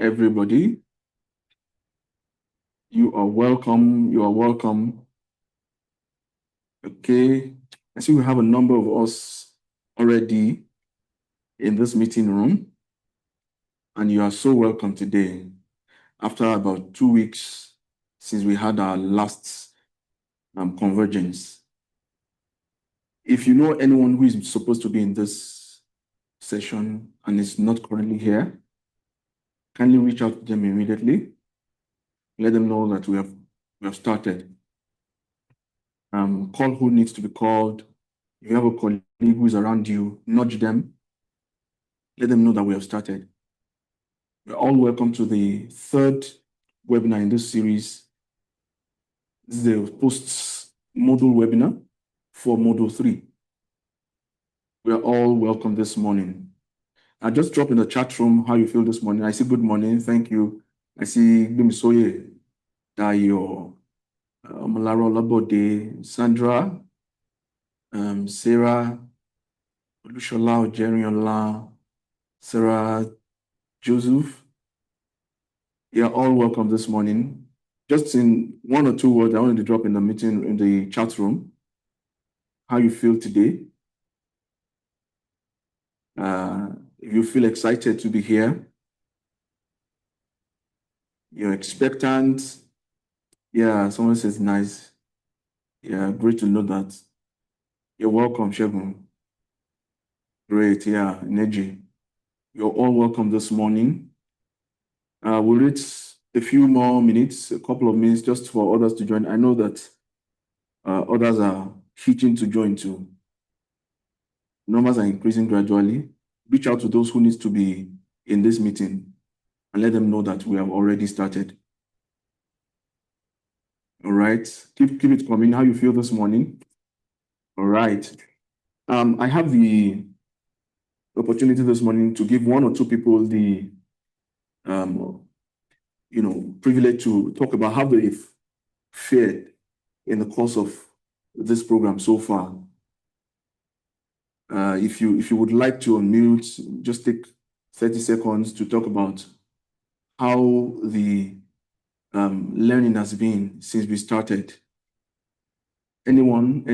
everybody. You are welcome. You are welcome. Okay. I see we have a number of us already in this meeting room, and you are so welcome today. After about 2 weeks since we had our last convergence. If you know anyone who is supposed to be in this session and is not currently here, kindly reach out to them immediately. Let them know that we have started. Call who needs to be called. If you have a colleague who is around you, nudge them. Let them know that we have started. You're all welcome to the third webinar in this series. This is the post-module webinar for Module 3. We are all welcome this morning. I just dropped in the chat room how you feel this morning. I see good morning. Thank you. I see Bimisoye, Dayo, Malaro Labode, Sandra, Sarah, Olushola Ojeriola, Sarah Joseph. You're all welcome this morning. Just in 1 or 2 words, I wanted to drop in the meeting in the chat room how you feel today. If you feel excited to be here, you're expectant. Yeah, someone says nice. Yeah, great to know that. You're welcome, Shegun. Great, yeah, energy. You're all welcome this morning. We'll read a few more minutes, a couple of minutes, just for others to join. I know that others are hitching to join too. Numbers are increasing gradually. Reach out to those who need to be in this meeting and let them know that we have already started. All right, keep it coming. How you feel this morning? All right. I have the opportunity this morning to give 1 or 2 people the privilege to talk about how they've fared in the course of this program so far. If you would like to unmute, just take 30 seconds to talk about how the learning has been since we started. Anyone?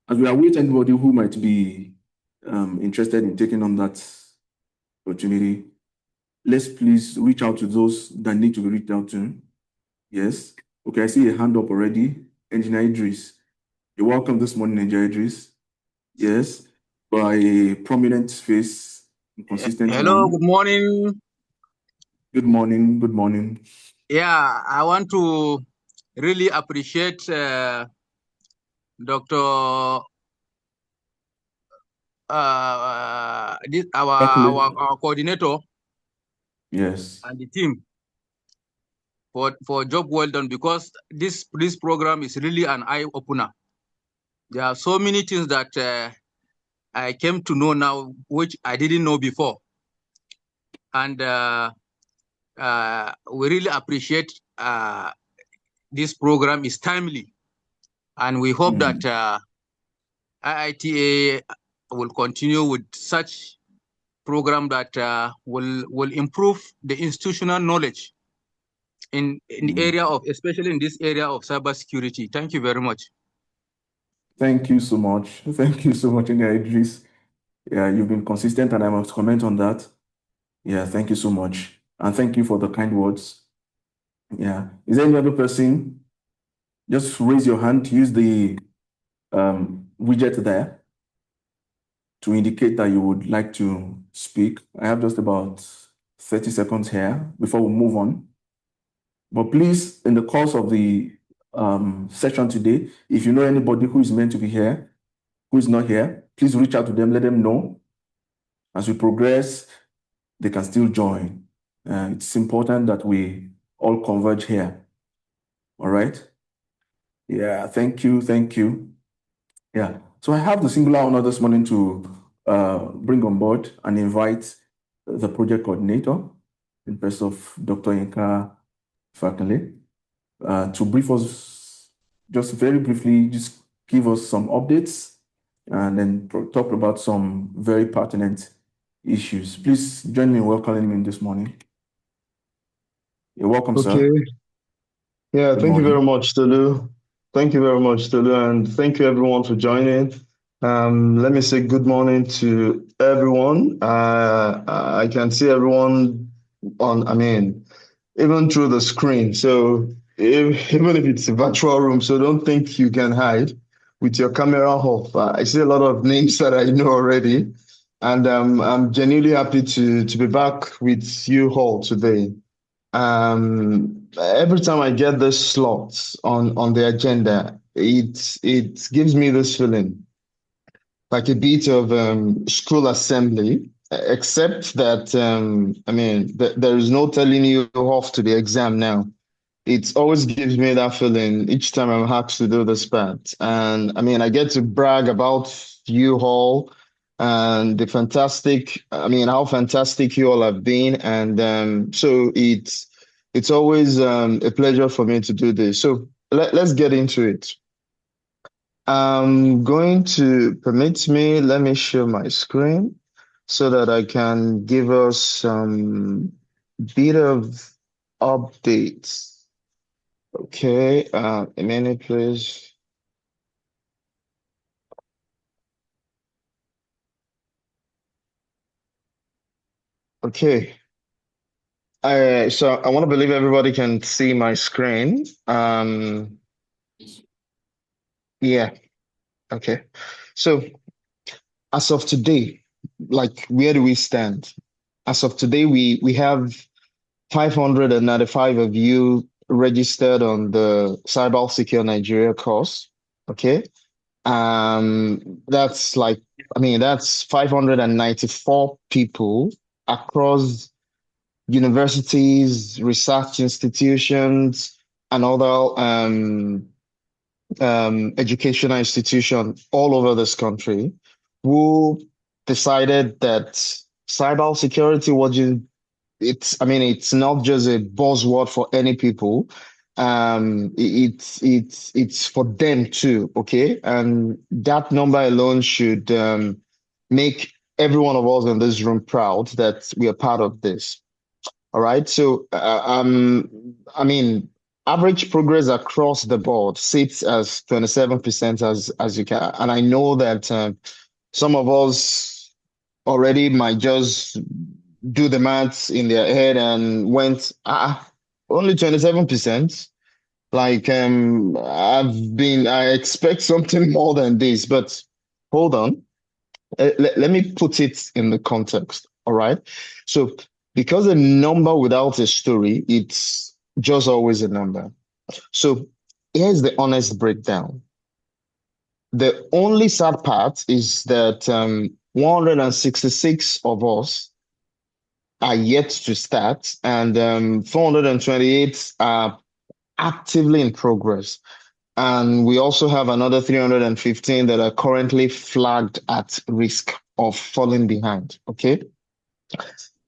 As we await anybody who might be interested in taking on that opportunity, let's please reach out to those that need to be reached out to. Yes. Okay, I see a hand up already. Engineer Idris. You're welcome this morning, Engineer Idris. Yes. By a prominent face, consistent Hello, one. good morning. Good morning. Good morning. Yeah, I want to really appreciate Dr. Our coordinator. Yes. And the team for job well done, because this program is really an eye opener. There are so many things that I came to know now which I didn't know before, and we really appreciate this program is timely, and we hope that IITA will continue with such program that will improve the institutional knowledge in the area of, especially in this area of cybersecurity. Thank you very much. Thank you so much. Thank you so much, Idris. Yeah, you've been consistent, and I must comment on that. Yeah, thank you so much. And thank you for the kind words. Yeah. Is there any other person? Just raise your hand, use the widget there to indicate that you would like to speak. I have just about 30 seconds here before we move on. But please, in the course of the session today, if you know anybody who is meant to be here, who is not here, please reach out to them, let them know. As we progress, they can still join. It's important that we all converge here. All right? Yeah, thank you. Yeah, so I have the singular honor this morning to bring on board and invite the project coordinator in person of Dr. Yinka Fakale to brief us, just very briefly, just give us some updates and then talk about some very pertinent issues. Please join me in welcoming him this morning. You're welcome, Okay. sir. Yeah, Good thank you very morning. much, Tolu. Thank you very much, Tolu, and thank you everyone for joining. Let me say good morning to everyone. I can see everyone on, even through the screen. So even if it's a virtual room, so don't think you can hide with your camera off. I see a lot of names that I know already, and I'm genuinely happy to be back with you all today. Every time I get this slot on the agenda, it gives me this feeling like a bit of school assembly, except that there is no telling you off to the exam now. It always gives me that feeling each time I'm asked to do this part. And I get to brag about you all and how fantastic you all have been. And so it's always a pleasure for me to do this. So let's get into it. I'm going to permit me, let me share my screen so that I can give us some bit of updates. Okay, a minute, please. Okay, so I want to believe everybody can see my screen. Yeah, okay. So as of today, like where do we stand? As of today, we have 595 of you registered on the CyberSecure Nigeria course. Okay, that's that's 594 people across universities, research institutions, and other educational institutions all over this country who decided that cybersecurity wasn't, it's not just a buzzword for any people. It's for them too, okay? And that number alone should make every one of us in this room proud that we are part of this. All right. So, average progress across the board sits as 27% as you can. And I know that some of us already might just do the maths in their head and went, only 27%. Like, I expect something more than this, but hold on. Let me put it in the context. All right. So, because a number without a story, it's just always a number. So, here's the honest breakdown. The only sad part is that 166 of us are yet to start, and 428 are actively in progress. And we also have another 315 that are currently flagged at risk of falling behind. Okay.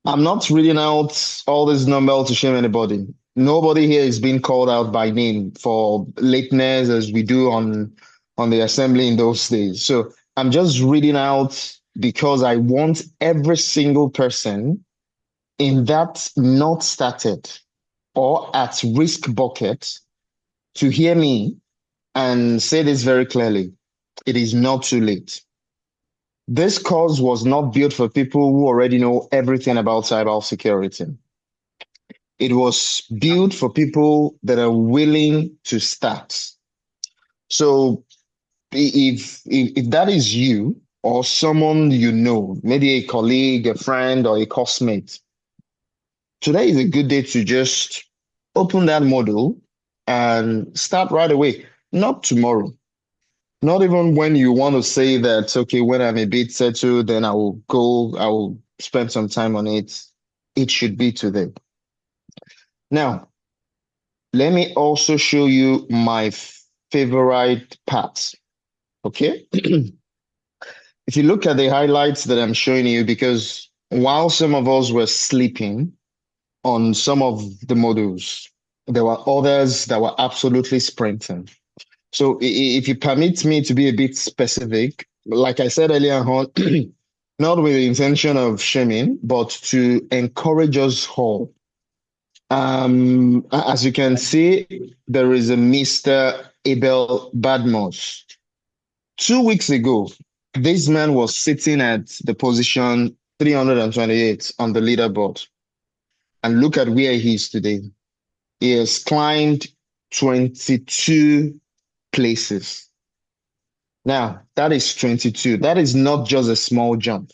I'm not reading out all these numbers to shame anybody. Nobody here is being called out by name for lateness as we do on the assembly in those days. So I'm just reading out because I want every single person in that not started or at risk bucket to hear me and say this very clearly. It is not too late. This course was not built for people who already know everything about cybersecurity. It was built for people that are willing to start. So if that is you or someone you know, maybe a colleague, a friend, or a classmate, today is a good day to just open that module and start right away. Not tomorrow. Not even when you want to say that, okay, when I'm a bit settled, then I will spend some time on it. It should be today. Now, let me also show you my favorite parts. Okay. If you look at the highlights that I'm showing you, because while some of us were sleeping on some of the modules, there were others that were absolutely sprinting. So if you permit me to be a bit specific, like I said earlier on, not with the intention of shaming, but to encourage us all. As you can see, there is a Mr. Abel Badmos. 2 weeks ago, this man was sitting at the position 328 on the leaderboard. And look at where he is today. He has climbed 22 places. Now, that is 22. That is not just a small jump.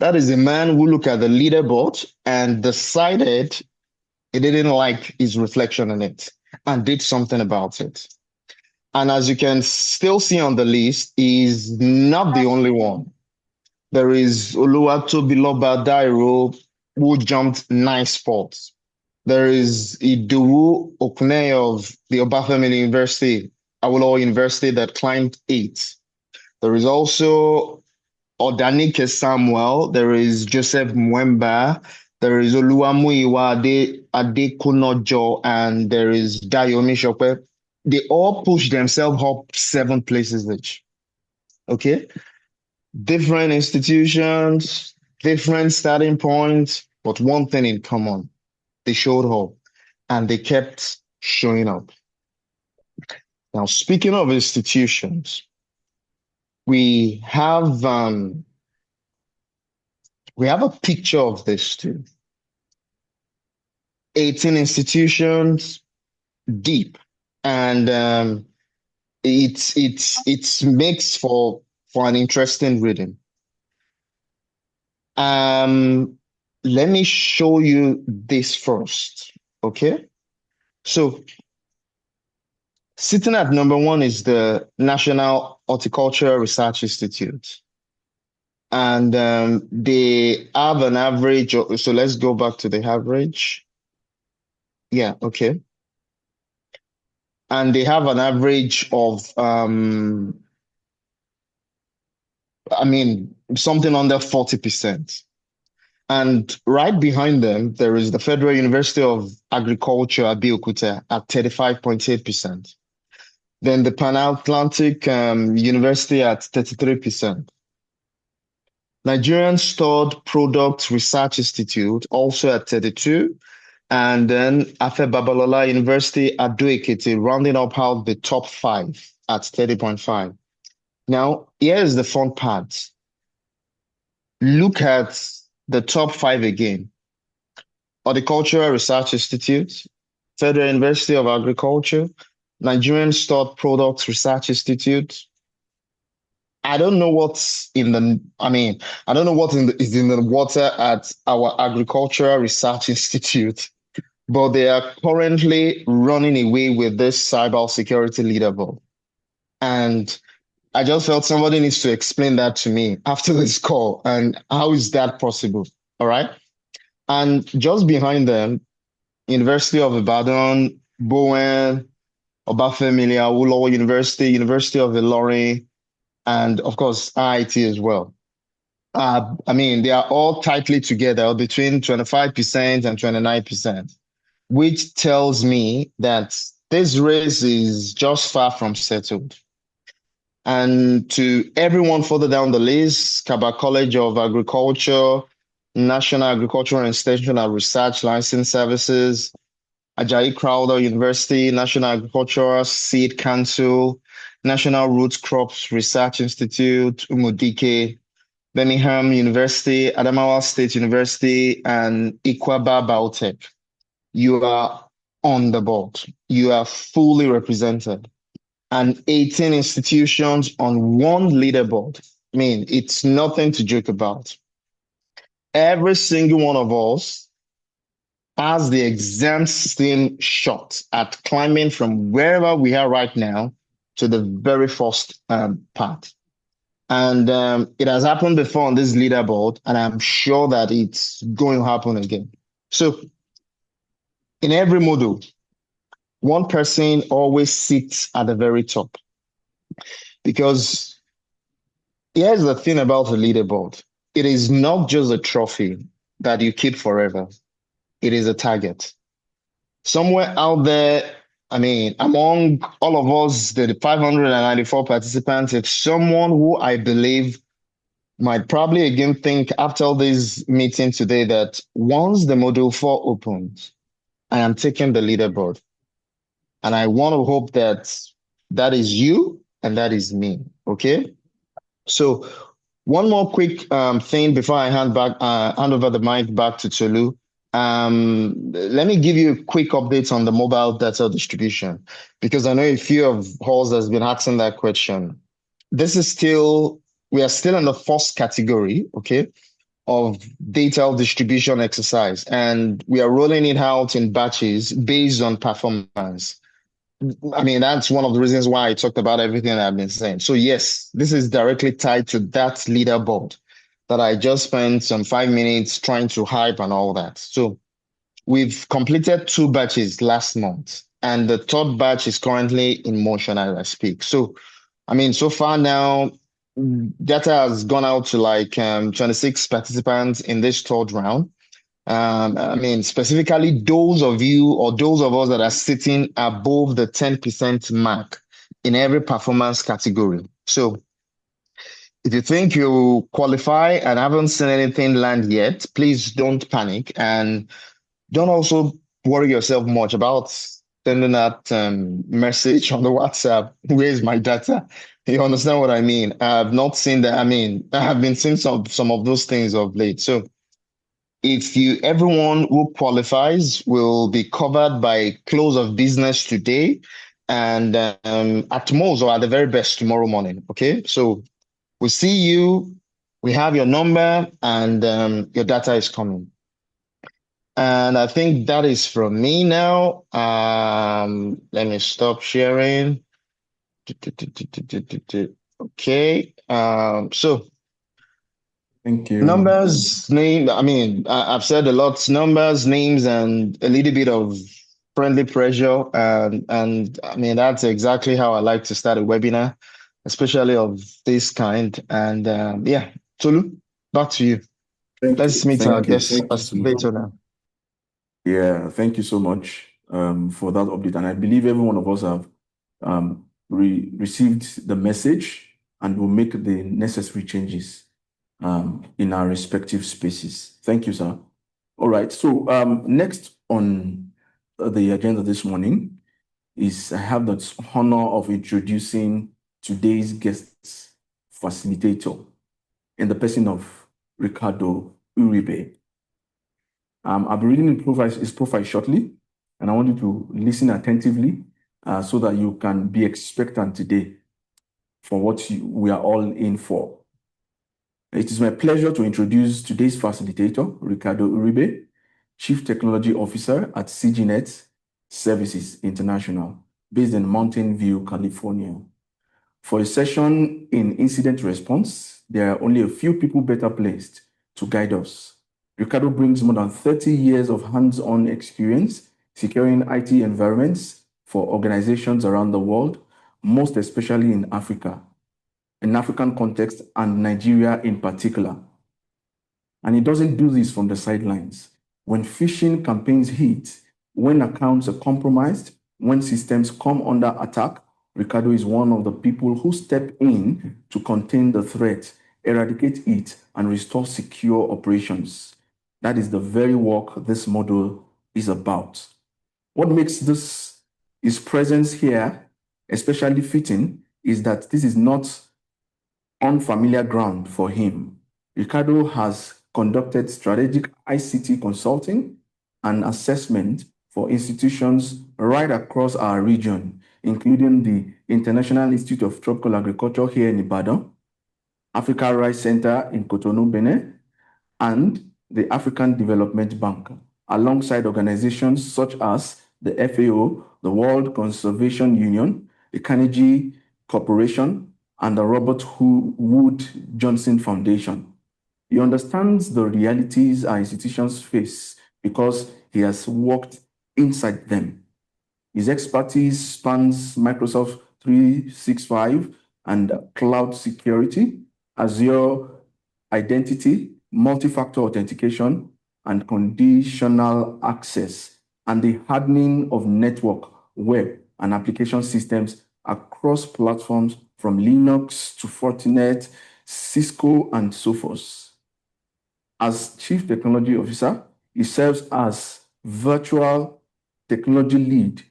That is a man who looked at the leaderboard and decided he didn't like his reflection in it and did something about it. And as you can still see on the list, he's not the only one. There is Oluwatobiloba Dairo, who jumped 9 spots. There is Idowu Okune of the Obafemi University, Awolowo University, that climbed 8. There is also Odanike Samuel. There is Joseph Mwemba. There is Oluwamuyiwa Adekonojo, and there is Dayomi Shope. They all push themselves up 7 places each. Okay? Different institutions, different starting points, but one thing in common. They showed up and they kept showing up. Now, speaking of institutions, we have a picture of this too. 18 institutions deep, and it makes for an interesting reading. Let me show you this first, okay? So, sitting at number 1 is the National Horticultural Research Institute. And they have an average, so let's go back to the average. Yeah, okay. And they have an average of, something under 40%. And right behind them, there is the Federal University of Agriculture, Abeokuta, at 35.8%. Then the Pan-Atlantic University at 33%. Nigerian Stored Products Research Institute also at 32%. And then Afe Babalola University at Ado-Ekiti, rounding up out the top 5 at 30.5%. Now, here is the fun part. Look at the top 5 again. Horticultural Research Institute, Federal University of Agriculture, Nigerian Stored Products Research Institute. I don't know what's in the, I don't know what is in the water at our Agricultural Research Institute, but they are currently running away with this cybersecurity leaderboard. And I just felt somebody needs to explain that to me after this call. And how is that possible? All right. And just behind them, University of Ibadan, Bowen, Obafemi Awolowo University, University of Ilorin, and of course, IIT as well. They are all tightly together between 25% and 29%, which tells me that this race is just far from settled. And to everyone further down the list, Kaba College of Agriculture, National Agricultural Extension and Research License Services, Ajayi Crowther University, National Agricultural Seed Council, National Root Crops Research Institute, Umudike, Birmingham University, Adamawa State University, and Ikwaba Biotech. You are on the board. You are fully represented. And 18 institutions on one leaderboard. It's nothing to joke about. Every single one of us has the exact same shot at climbing from wherever we are right now to the very first part. And it has happened before on this leaderboard, and I'm sure that it's going to happen again. So in every module, one person always sits at the very top. Because here's the thing about the leaderboard. It is not just a trophy that you keep forever. It is a target. Somewhere out there, among all of us, the 594 participants, it's someone who I believe might probably again think after this meeting today that once the module 4 opens, I am taking the leaderboard. And I want to hope that that is you and that is me. Okay. So one more quick thing before I hand over the mic back to Tolu. Let me give you a quick update on the mobile data distribution, because I know a few of halls has been asking that question. We are still in the first category, okay, of data distribution exercise, and we are rolling it out in batches based on performance. I mean, that's one of the reasons why I talked about everything that I've been saying. So yes, this is directly tied to that leaderboard that I just spent some 5 minutes trying to hype and all that. So we've completed 2 batches last month, and the third batch is currently in motion as I speak. So, I mean, so far now, data has gone out to like 26 participants in this third round. I mean, specifically those of you or those of us that are sitting above the 10% mark in every performance category. So if you think you qualify and haven't seen anything land yet, please don't panic, and don't also worry yourself much about sending that message on the WhatsApp. Where's my data? You understand what I mean? I've not seen that. I mean, I have been seeing some of those things of late. So everyone who qualifies will be covered by close of business today, and at most or at the very best tomorrow morning. Okay, so we see you, we have your number, and your data is coming. And I think that is from me now. Let me stop sharing. Okay. So Thank you. numbers, name. I mean, I've said a lot. Numbers, names, and a little bit of friendly pressure. And I mean, that's exactly how I like to start a webinar, especially of this kind. And yeah, Tolu, back to you. Let's meet our guest facilitator now. Yeah, thank you so much for that update. And I believe every one of us have received the message and will make the necessary changes in our respective spaces. Thank you, sir. All right. So next on the agenda this morning is I have the honor of introducing today's guest facilitator in the person of Ricardo Uribe. I'll be reading his profile shortly, and I want you to listen attentively so that you can be expectant today for what we are all in for. It is my pleasure to introduce today's facilitator, Ricardo Uribe, Chief Technology Officer at CGNet Services International, based in Mountain View, California. For a session in incident response, there are only a few people better placed to guide us. Ricardo brings more than 30 years of hands-on experience securing IT environments for organizations around the world, most especially in Africa, in African context, and Nigeria in particular. And he doesn't do this from the sidelines. When phishing campaigns hit, when accounts are compromised, when systems come under attack, Ricardo is one of the people who step in to contain the threat, eradicate it, and restore secure operations. That is the very work this module is about. What makes his presence here especially fitting is that this is not unfamiliar ground for him. Ricardo has conducted strategic ICT consulting and assessment for institutions right across our region, including the International Institute of Tropical Agriculture here in Ibadan, Africa Rice Center in Cotonou, Benin, and the African Development Bank, alongside organizations such as the FAO, the World Conservation Union, the Carnegie Corporation, and the Robert Wood Johnson Foundation. He understands the realities our institutions face because he has worked inside them. His expertise spans Microsoft 365 and cloud security, Azure identity, multi-factor authentication, and conditional access, and the hardening of network, web, and application systems across platforms from Linux to Fortinet, Cisco, and so forth. As Chief Technology Officer, he serves as virtual technology lead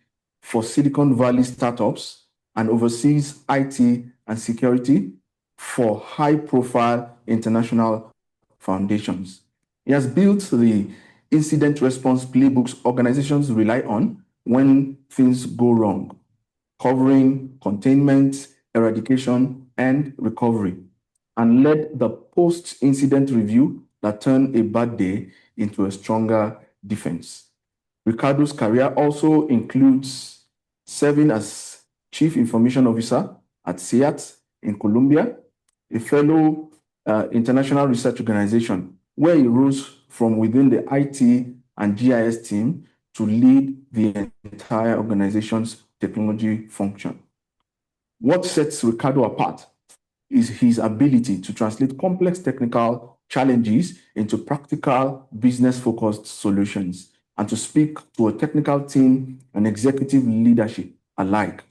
for Silicon Valley startups and oversees IT and security for high-profile international foundations. He has built the incident response playbooks organizations rely on when things go wrong, covering containment, eradication, and recovery, and led the post-incident review that turned a bad day into a stronger defense. Ricardo's career also includes serving as Chief Information Officer at CIAT in Colombia, a fellow international research organization, where he rose from within the IT and GIS team to lead the entire organization's technology function. What sets Ricardo apart is his ability to translate complex technical challenges into practical, business-focused solutions and to speak to a technical team and executive leadership alike,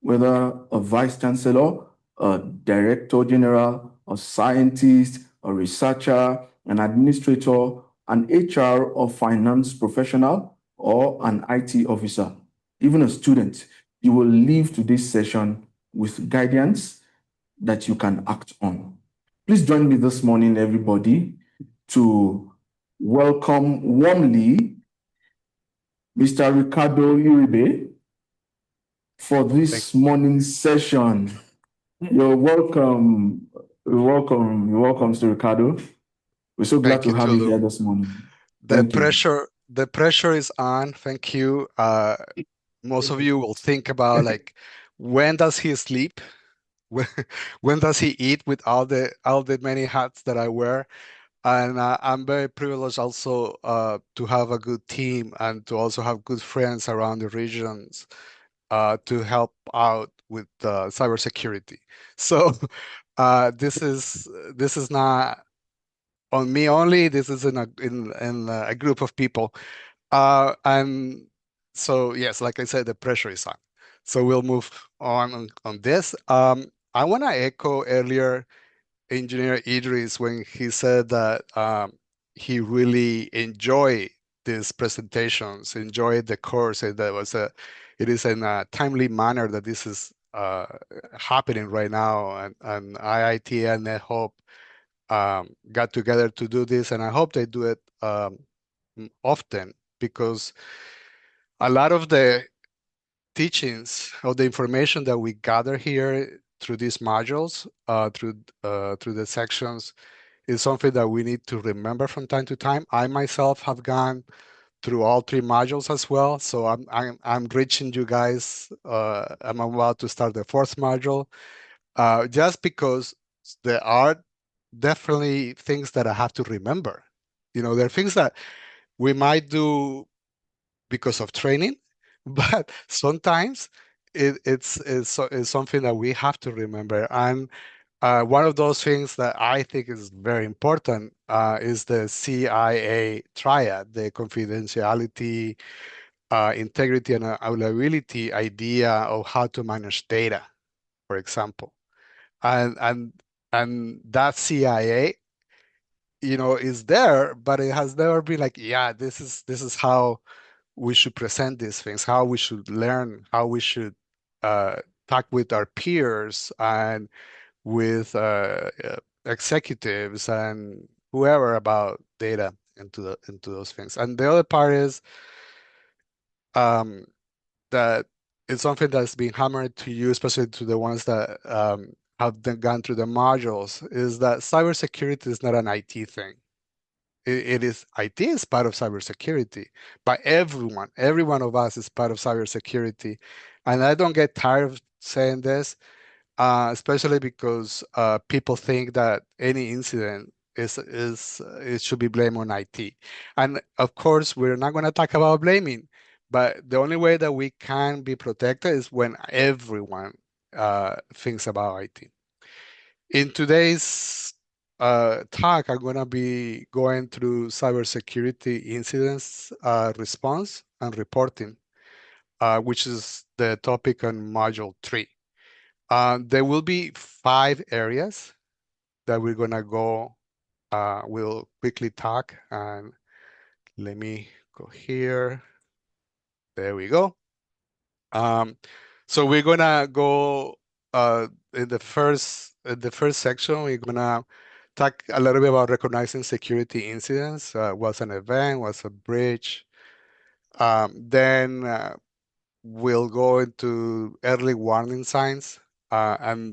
whether a vice chancellor, a director general, a scientist, a researcher, an administrator, an HR or finance professional, or an IT officer, even a student. You will leave today's session with guidance that you can act on. Please join me this morning, everybody, to welcome warmly Mr. Ricardo Uribe for this morning's session. You're welcome. You're welcome. You're welcome, Mr. Ricardo. We're so glad Thank to you, have you Tulu. here this morning. The Thank you. pressure is on. Thank you. Most of you will think about like, when does he sleep? When, when does he eat with all the many hats that I wear? And I'm very privileged also to have a good team and to also have good friends around the regions to help out with cybersecurity. So this is not on me only. This is in a group of people. And so yes, like I said, the pressure is on. So we'll move on this. I want to echo earlier Engineer Idris when he said that he really enjoyed these presentations, enjoyed the course, and it is in a timely manner that this is happening right now, and IIT and NetHope got together to do this, and I hope they do it often, because a lot of the teachings of the information that we gather here through these modules, through the sections, is something that we need to remember from time to time. I myself have gone through all three modules as well, so I'm reaching you guys. I'm about to start the fourth module, just because there are definitely things that I have to remember. There are things that we might do because of training, but sometimes it's something that we have to remember. And one of those things that I think is very important is the CIA triad, the confidentiality, integrity, and availability idea of how to manage data, for example. And that CIA, is there, but it has never been like, yeah, this is how we should present these things, how we should learn, how we should uh, talk with our peers and with executives and whoever about data into those things. And the other part is um, that it's something that's been hammered to you, especially to the ones that have gone through the modules, is that cybersecurity is not an IT thing. It is IT is part of cybersecurity, but every one of us is part of cybersecurity. And I don't get tired of saying this, especially because people think that any incident is it should be blamed on IT. And of course, we're not going to talk about blaming, but the only way that we can be protected is when everyone thinks about IT. In today's talk, I'm going to be going through cybersecurity incidents response and reporting, which is the topic on module 3. There will be 5 areas that we're going to go, we'll quickly talk. And let me go here. There we go. So we're gonna go in the first section. We're gonna talk a little bit about recognizing security incidents. What's an event? What's a breach? Then we'll go into early warning signs, and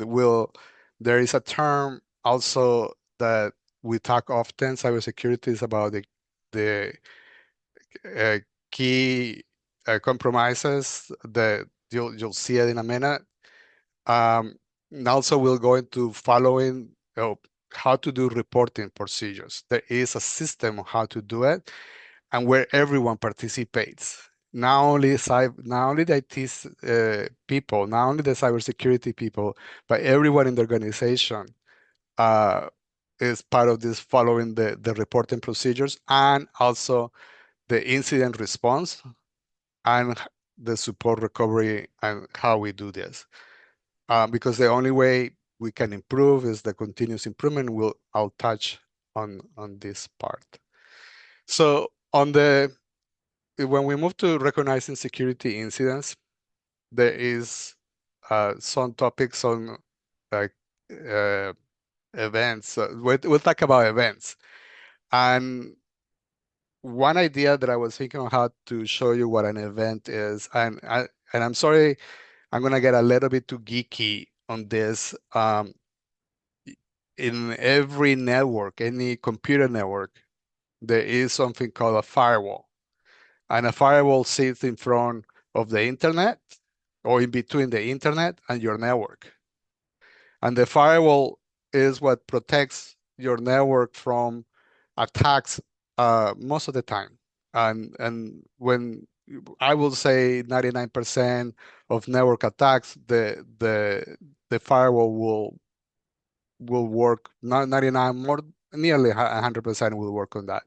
there is a term also that we talk often. Cybersecurity is about the uh, key compromises that you'll see it in a minute. And also, we'll go into following how to do reporting procedures. There is a system of how to do it, and where everyone participates. Not only the IT people, not only the cybersecurity people, but everyone in the organization uh, is part of this following the reporting procedures, and also the incident response and the support recovery and how we do this. Because the only way we can improve is the continuous improvement. I'll touch on this part. So when we move to recognizing security incidents, there is some topics on like events. We'll talk about events. And one idea that I was thinking of how to show you what an event is, and I'm sorry, I'm gonna get a little bit too geeky on this. In every network, any computer network, there is something called a firewall. And a firewall sits in front of the internet or in between the internet and your network. And the firewall is what protects your network from attacks most of the time. And when I will say 99% of network attacks, the firewall will work. Not 99, more nearly 100% will work on that.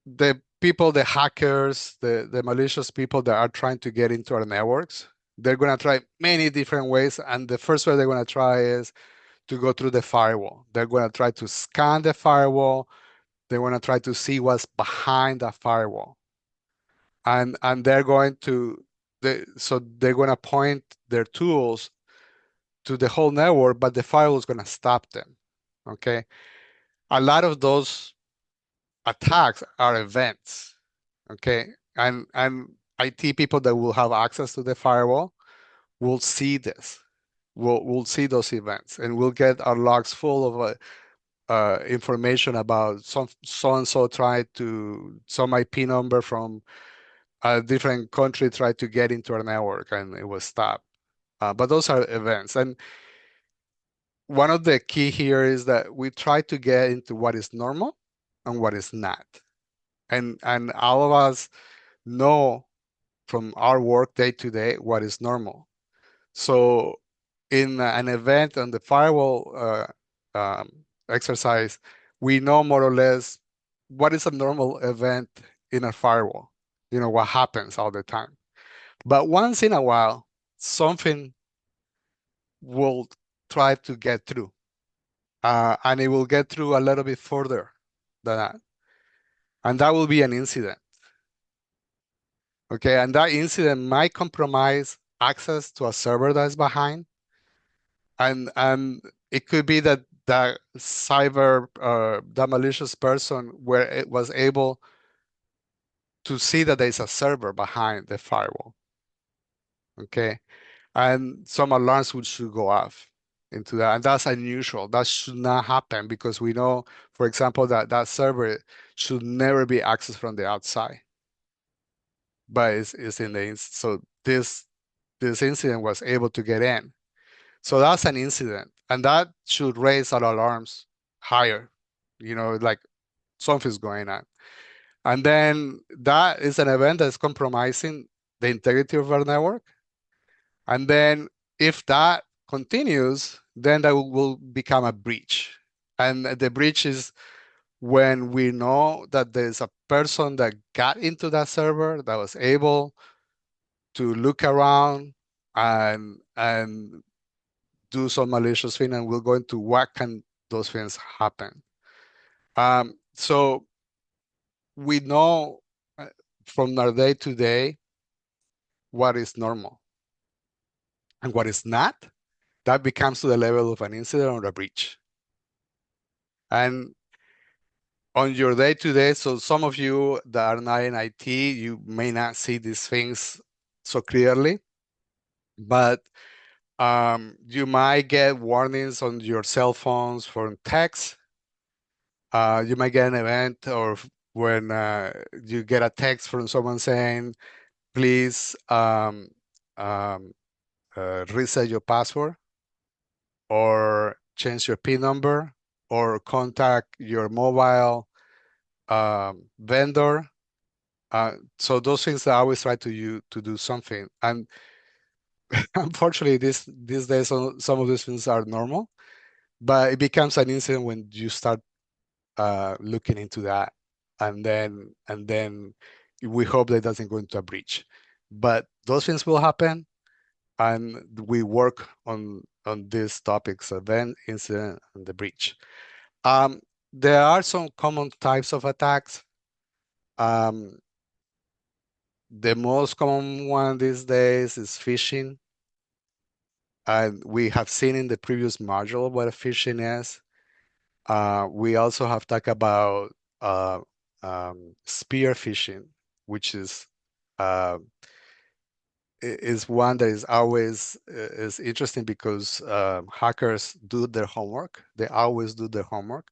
The people, the hackers, the malicious people that are trying to get into our networks, they're going to try many different ways. And the first way they're going to try is to go through the firewall. They're going to try to scan the firewall. They want to try to see what's behind the firewall. And they're going to, so they're going to point their tools to the whole network, but the firewall is going to stop them. Okay. A lot of those attacks are events. Okay. And IT people that will have access to the firewall will see this. We'll see those events, and we'll get our logs full of information about so and so tried to some IP number from a different country tried to get into our network and it was stopped. But those are events, and one of the key here is that we try to get into what is normal and what is not, and all of us know from our work day to day what is normal. So in an event on the firewall exercise, we know more or less what is a normal event in a firewall, what happens all the time. But once in a while, something will try to get through, and it will get through a little bit further than that. And that will be an incident. Okay, and that incident might compromise access to a server that's behind. And it could be that that that malicious person where it was able to see that there's a server behind the firewall. Okay, and some alarms should go off into that, and that's unusual. That should not happen because we know, for example, that that server should never be accessed from the outside, but it's in the so this incident was able to get in. So that's an incident, and that should raise our alarms higher, like something's going on. And then that is an event that's compromising the integrity of our network. And then if that continues, then that will become a breach. And the breach is when we know that there's a person that got into that server that was able to look around and do some malicious thing, and we'll go into what can those things happen. So we know from our day to day, what is normal and what is not, that becomes to the level of an incident or a breach. And on your day to day, so some of you that are not in IT, you may not see these things so clearly, but you might get warnings on your cell phones from text. You might get an event or when you get a text from someone saying, please reset your password or change your PIN number or contact your mobile vendor. So those things I always try to do something. And unfortunately, these days, some of these things are normal, but it becomes an incident when you start looking into that, and then we hope that doesn't go into a breach. But those things will happen, and we work on these topics: event, incident, and the breach. There are some common types of attacks. The most common one these days is phishing. And we have seen in the previous module what a phishing is. We also have talked about spear phishing, which is one that is always is interesting because hackers do their homework. They always do their homework.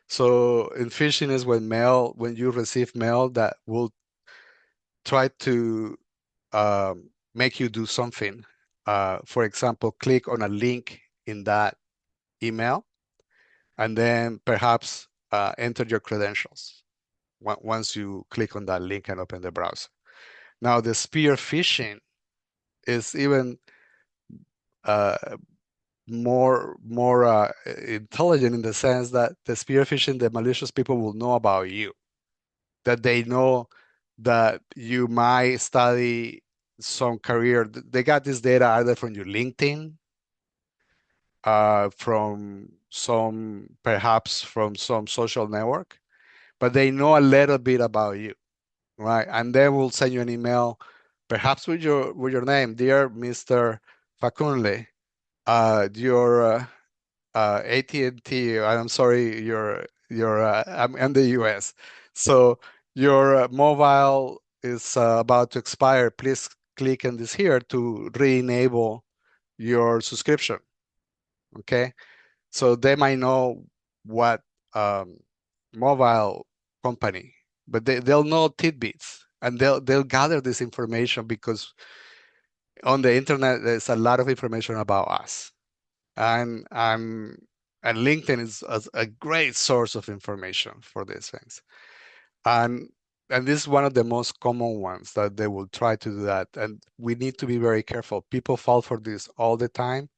So in phishing is when you receive mail that will try to make you do something. For example, click on a link in that email, and then perhaps enter your credentials once you click on that link and open the browser. Now, the spear phishing is even uh, more intelligent in the sense that the spear phishing, the malicious people will know about you, that they know that you might study some career. They got this data either from your LinkedIn, perhaps from some social network, but they know a little bit about you, right? And they will send you an email, perhaps with your name, dear Mr. Facunle, your AT&T. I'm sorry, I'm in the US, so your mobile is about to expire. Please click on this here to re-enable your subscription. Okay, so they might know what um, mobile company, but they'll know tidbits and they'll gather this information because on the internet there's a lot of information about us, and and LinkedIn is a great source of information for these things, and this is one of the most common ones that they will try to do that, and we need to be very careful. People fall for this all the time.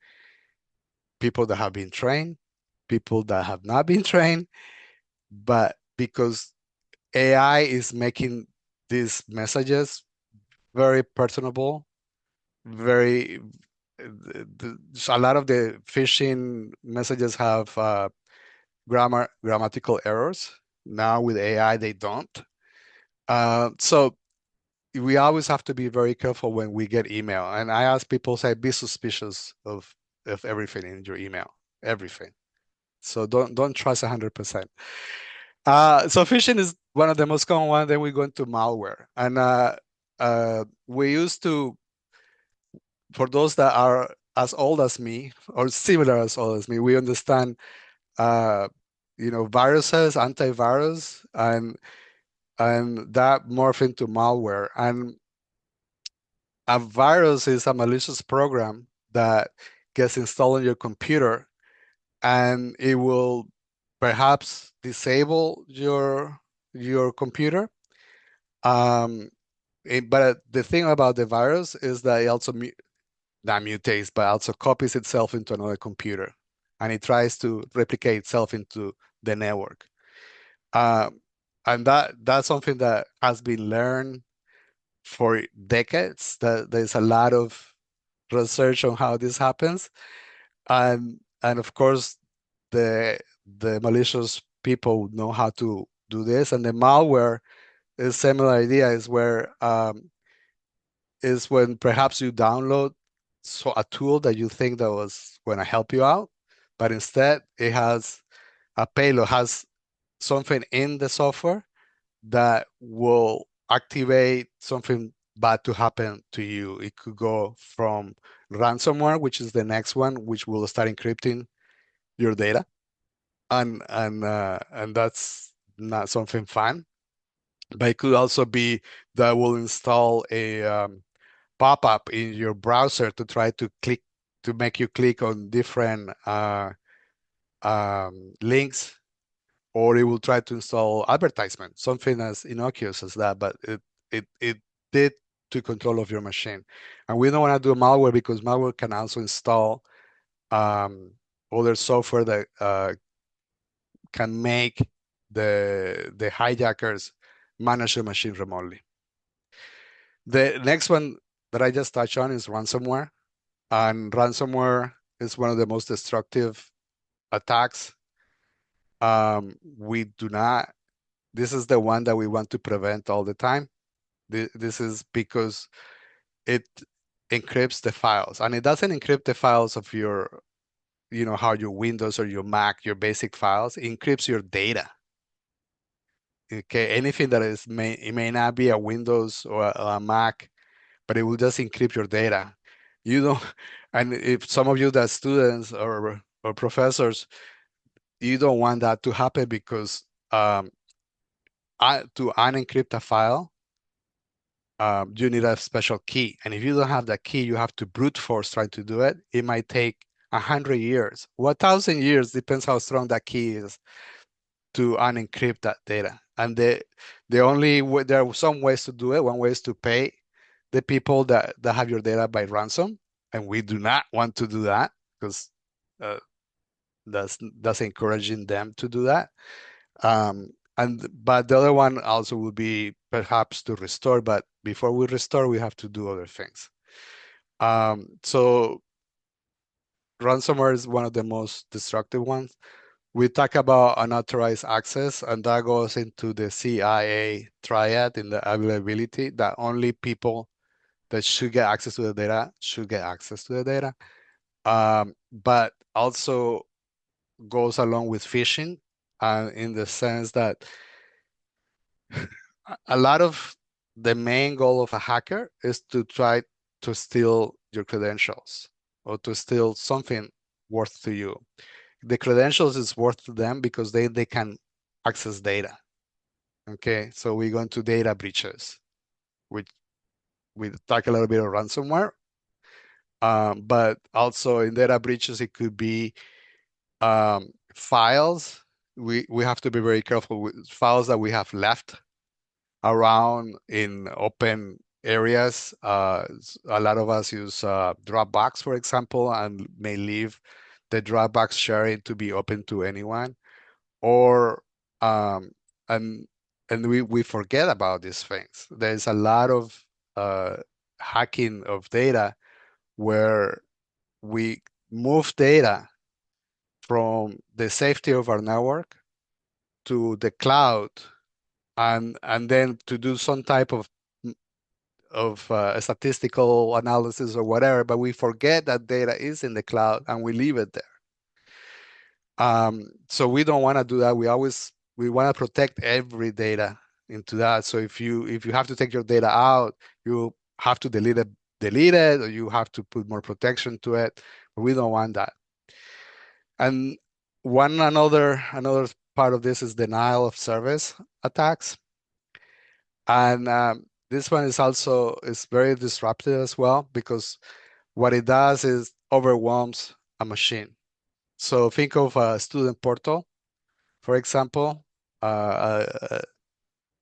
People that have been trained, people that have not been trained, but because AI is making these messages very personable, very a lot of the phishing messages have grammatical errors. Now with AI, they don't. So we always have to be very careful when we get email. And I ask people, say, be suspicious of everything in your email, everything. So don't trust 100%. So phishing is one of the most common ones. Then we go into malware, and we used to, for those that are as old as me or similar as old as me, we understand, viruses, antivirus, and that morph into malware. And a virus is a malicious program that gets installed on your computer, and it will perhaps disable your computer. But the thing about the virus is that it also not mutates, but also copies itself into another computer, and it tries to replicate itself into the network. And that's something that has been learned for decades. That there's a lot of research on how this happens, and of course the malicious people know how to do this, and the malware a similar idea is where is when perhaps you download a tool that you think that was going to help you out, but instead it has a payload, has something in the software that will activate something bad to happen to you. It could go from ransomware, which is the next one, which will start encrypting your data, and that's not something fun. But it could also be that will install a pop-up in your browser to try to make you click on different links, or it will try to install advertisement, something as innocuous as that, but it did to control of your machine. And we don't want to do malware because malware can also install other software that can make the hijackers manage the machine remotely. The next one that I just touched on is ransomware. And ransomware is one of the most destructive attacks. This is the one that we want to prevent all the time. This is because it encrypts the files, and it doesn't encrypt the files of your, how your Windows or your Mac, your basic files. It encrypts your data. Okay, anything that it may not be a Windows or a Mac, but it will just encrypt your data. You don't, and if some of you that students or professors, you don't want that to happen because to unencrypt a file, you need a special key. And if you don't have that key, you have to brute force trying to do it. It might take 100 years, 1,000 years, depends how strong that key is, to unencrypt that data. And the only way, there are some ways to do it. One way is to pay the people that have your data by ransom, and we do not want to do that because that's encouraging them to do that. But the other one also would be perhaps to restore, but before we restore, we have to do other things. So ransomware is one of the most destructive ones. We talk about unauthorized access, and that goes into the CIA triad in the availability, that only people that should get access to the data should get access to the data. But also goes along with phishing, in the sense that a lot of the main goal of a hacker is to try to steal your credentials or to steal something worth to you. The credentials is worth to them because they can access data. Okay, so we go into data breaches, which we talk a little bit of ransomware, but also in data breaches, it could be files. We have to be very careful with files that we have left around in open areas. A lot of us use Dropbox, for example, and may leave the Dropbox sharing to be open to anyone, or and we forget about these things. There's a lot of hacking of data where we move data from the safety of our network to the cloud, and then to do some type of statistical analysis or whatever, but we forget that data is in the cloud and we leave it there. So we don't want to do that. We want to protect every data into that. So if you have to take your data out, you have to delete it, or you have to put more protection to it. But we don't want that. And another part of this is denial of service attacks. And this one is very disruptive as well, because what it does is overwhelms a machine. So think of a student portal, for example, an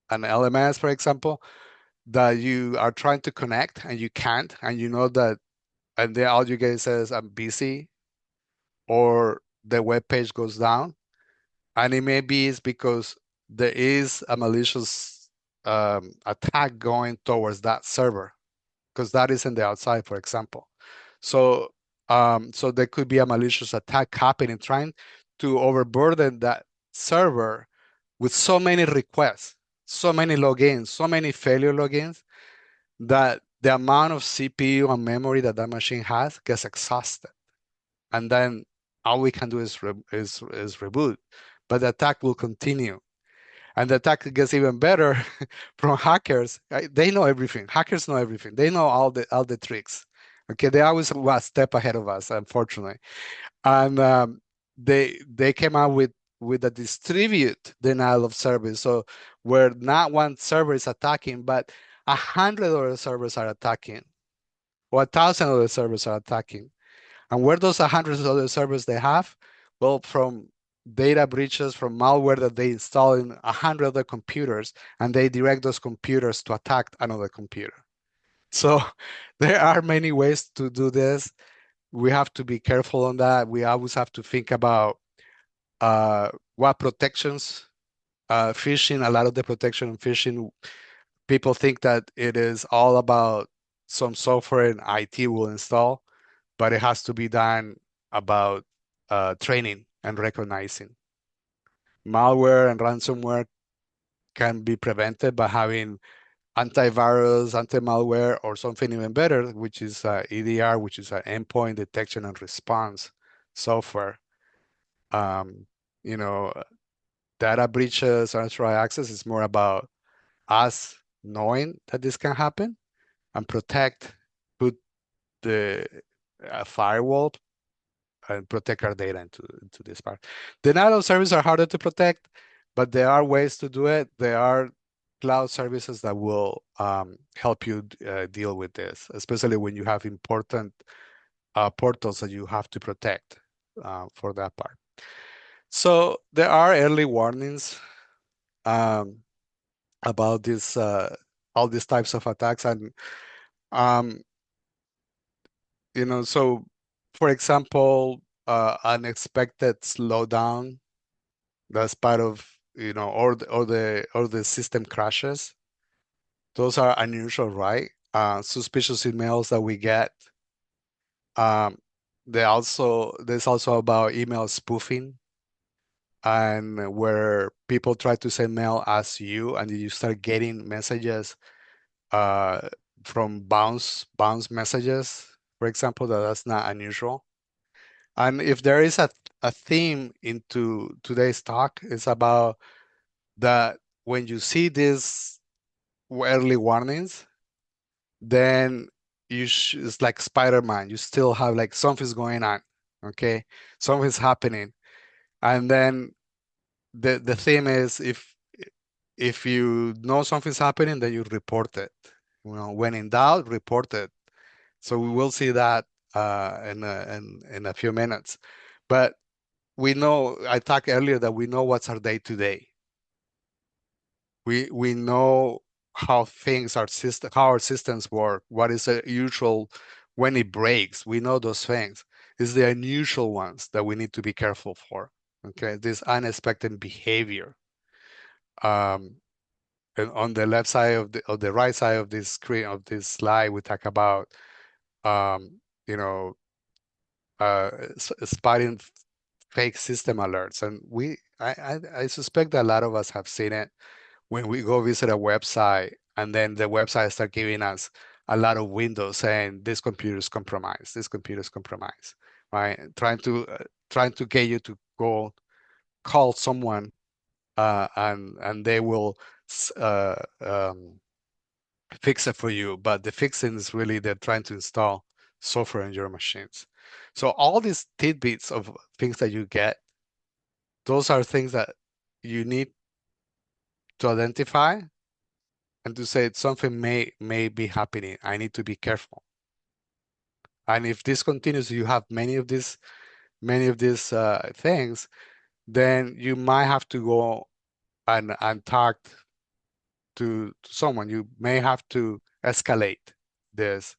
LMS, for example, that you are trying to connect and you can't, and you know that, and then all you get says I'm busy, or the web page goes down, and it may be is because there is a malicious attack going towards that server, because that is in the outside, for example. So so there could be a malicious attack happening, trying to overburden that server with so many requests. so many logins, so many failure logins, that the amount of CPU and memory that that machine has gets exhausted. And then all we can do is reboot. But the attack will continue. And the attack gets even better from hackers. They know everything. Hackers know everything. They know all the tricks. Okay, they always a step ahead of us, unfortunately. And they came out with a distribute denial of service. So where not one server is attacking, but 100 other servers are attacking, or 1,000 other servers are attacking. And where those 100 other servers they have? Well, from data breaches, from malware that they install in 100 other computers, and they direct those computers to attack another computer. So there are many ways to do this. We have to be careful on that. We always have to think about what protections. Phishing, a lot of the protection in phishing, people think that it is all about some software and IT will install, but it has to be done about training and recognizing. Malware and ransomware can be prevented by having antivirus, anti-malware, or something even better, which is EDR, which is an endpoint detection and response software. You know, data breaches, unauthorized access is more about us knowing that this can happen and put the firewall and protect our data into this part. Denial of service are harder to protect, but there are ways to do it. There are cloud services that will help you deal with this, especially when you have important portals that you have to protect for that part. So there are early warnings about this, all these types of attacks, and so for example, unexpected slowdown, that's part of, or the system crashes. Those are unusual, right? Suspicious emails that we get. There's also about email spoofing, and where people try to send mail as you, and you start getting messages from bounce messages, for example. That's not unusual. And if there is a theme into today's talk, it's about that when you see these early warnings, then it's like Spider-Man. You still have like something's going on, okay? Something's happening. And then the theme is if you know something's happening, then you report it. When in doubt, report it. So we will see that in a few minutes. But we know, I talked earlier that we know what's our day to day. We know how how our systems work, what is the usual when it breaks. We know those things. It's the unusual ones that we need to be careful for. Okay, this unexpected behavior. And on the left side of the right side of this screen of this slide, we talk about you know spotting fake system alerts, and I suspect that a lot of us have seen it when we go visit a website, and then the website start giving us a lot of windows saying this computer is compromised, this computer is compromised, right? Trying to get you to go call someone, and they will uh, um, fix it for you. But the fixing is really they're trying to install software in your machines. So all these tidbits of things that you get, those are things that you need to identify and to say something may be happening. I need to be careful. And if this continues, you have many of these things, then you might have to go and talk to someone. You may have to escalate this,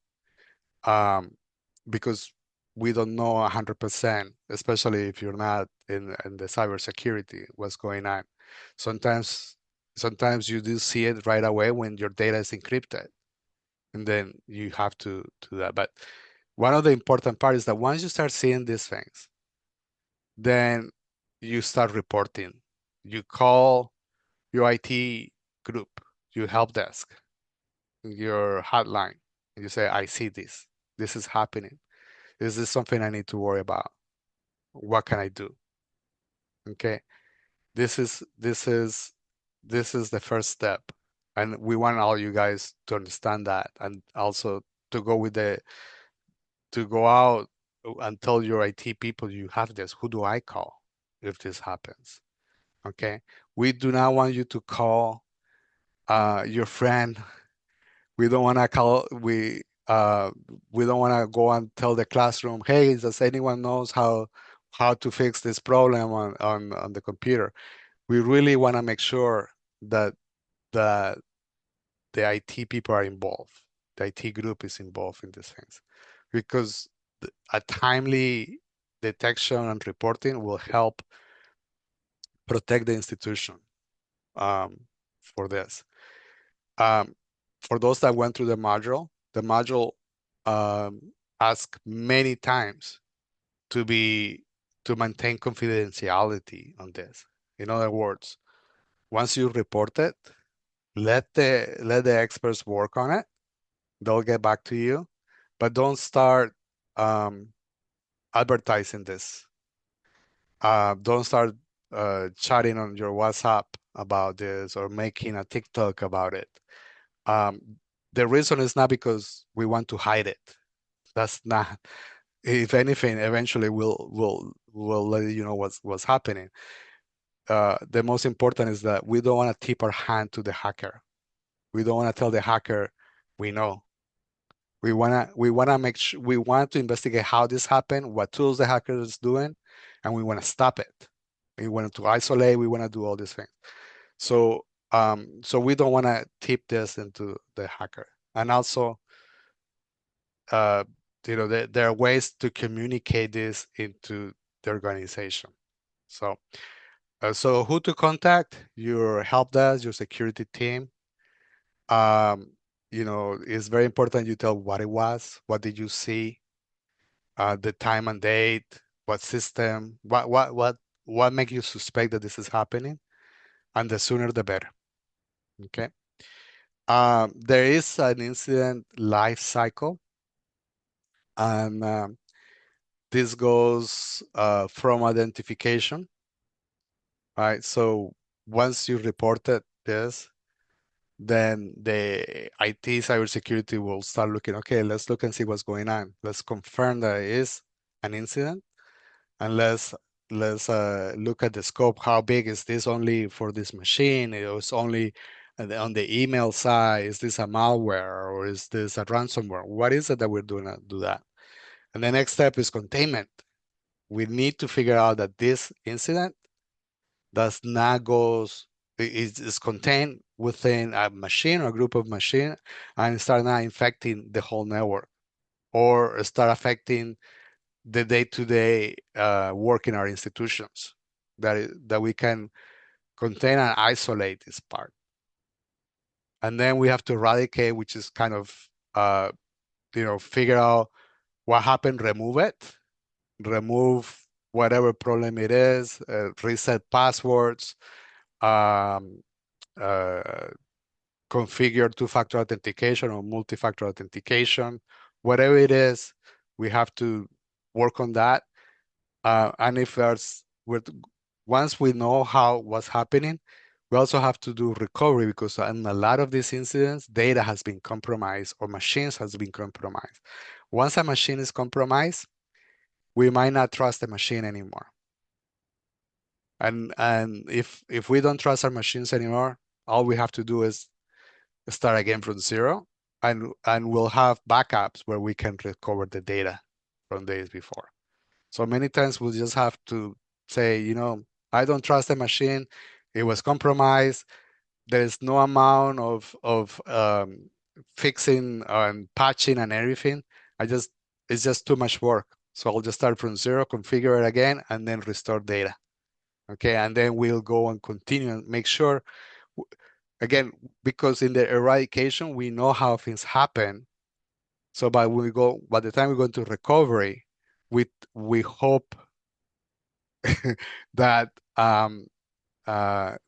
because we don't know 100%, especially if you're not in the cybersecurity, what's going on. Sometimes you do see it right away when your data is encrypted, and then you have to do that. But one of the important part is that once you start seeing these things, then you start reporting. You call your IT group, your help desk, your hotline, and you say, I see this. This is happening. Is this something I need to worry about? What can I do? Okay. This is the first step. And we want all you guys to understand that, and also to go out and tell your IT people you have this. Who do I call if this happens? Okay. We do not want you to call your friend. We don't want to call we don't want to go and tell the classroom, hey, does anyone knows how to fix this problem on the computer? We really want to make sure that the IT people are involved. The IT group is involved in these things, because a timely detection and reporting will help protect the institution for this. For those that went through the module asks many times to maintain confidentiality on this. In other words, once you report it, let the experts work on it. They'll get back to you, but don't start advertising this. Don't start chatting on your WhatsApp about this or making a TikTok about it. The reason is not because we want to hide it. That's not. If anything, eventually we'll let you know what's happening. The most important is that we don't want to tip our hand to the hacker. We don't want to tell the hacker we know. We wanna make sure, we want to investigate how this happened, what tools the hacker is doing, and we want to stop it. We want to isolate. We want to do all these things. So so we don't want to tip this into the hacker. And also, there are ways to communicate this into the organization. So so who to contact? Your help desk, your security team. It's very important you tell what it was, what did you see, the time and date, what system, what make you suspect that this is happening, and the sooner the better. Okay. There is an incident life cycle, and this goes from identification. Right. So once you reported this, then the IT cybersecurity will start looking, okay, let's look and see what's going on. Let's confirm that it is an incident, and let's look at the scope. How big is this? Only for this machine? It was only on the email side. Is this a malware or is this a ransomware? What is it that we're doing to do that? And the next step is containment. We need to figure out that this incident does not goes is contained within a machine or a group of machines and start not infecting the whole network or start affecting the day-to-day work in our institutions, that we can contain and isolate this part. And then we have to eradicate, which is kind of figure out what happened, remove whatever problem it is, reset passwords, um, uh, configure two-factor authentication or multi-factor authentication, whatever it is, we have to work on that. And if once we know what's happening, we also have to do recovery, because in a lot of these incidents, data has been compromised or machines has been compromised. Once a machine is compromised, we might not trust the machine anymore. And if we don't trust our machines anymore, all we have to do is start again from zero, and we'll have backups where we can recover the data from days before. So many times we'll just have to say, I don't trust the machine. It was compromised. There is no amount of fixing and patching and everything. It's just too much work. So I'll just start from zero, configure it again, and then restore data. Okay, and then we'll go and continue and make sure, again, because in the eradication, we know how things happen. So by the time we go into recovery, we hope that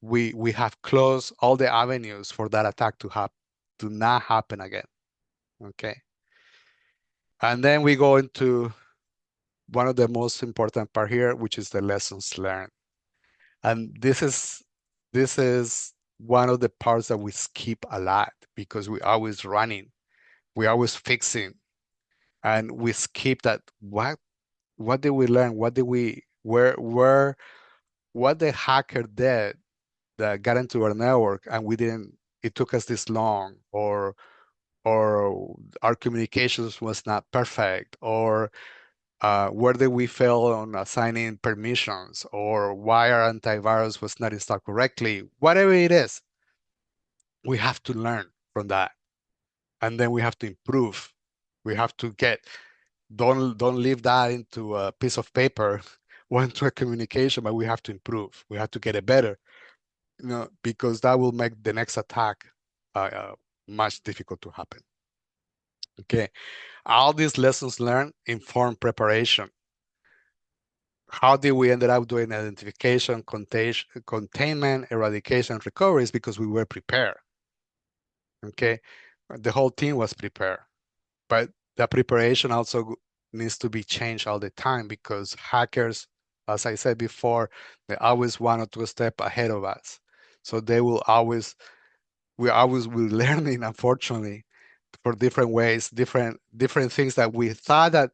we have closed all the avenues for that attack to not happen again. Okay. And then we go into one of the most important part here, which is the lessons learned. And this is one of the parts that we skip a lot because we're always running, we're always fixing, and we skip that. What did we learn? What did we what the hacker did that got into our network and we didn't, it took us this long, or our communications was not perfect, or where did we fail on assigning permissions, or why our antivirus was not installed correctly. Whatever it is, we have to learn from that, and then we have to improve. We have to don't leave that into a piece of paper or into a communication, but we have to improve. We have to get it better, because that will make the next attack much difficult to happen. Okay, all these lessons learned inform preparation. How did we end up doing identification, containment, eradication, recoveries? Because we were prepared. Okay, the whole team was prepared, but the preparation also needs to be changed all the time because hackers, as I said before, they always 1 or 2 steps ahead of us. So we always will learning, unfortunately, for different ways, different things that we thought that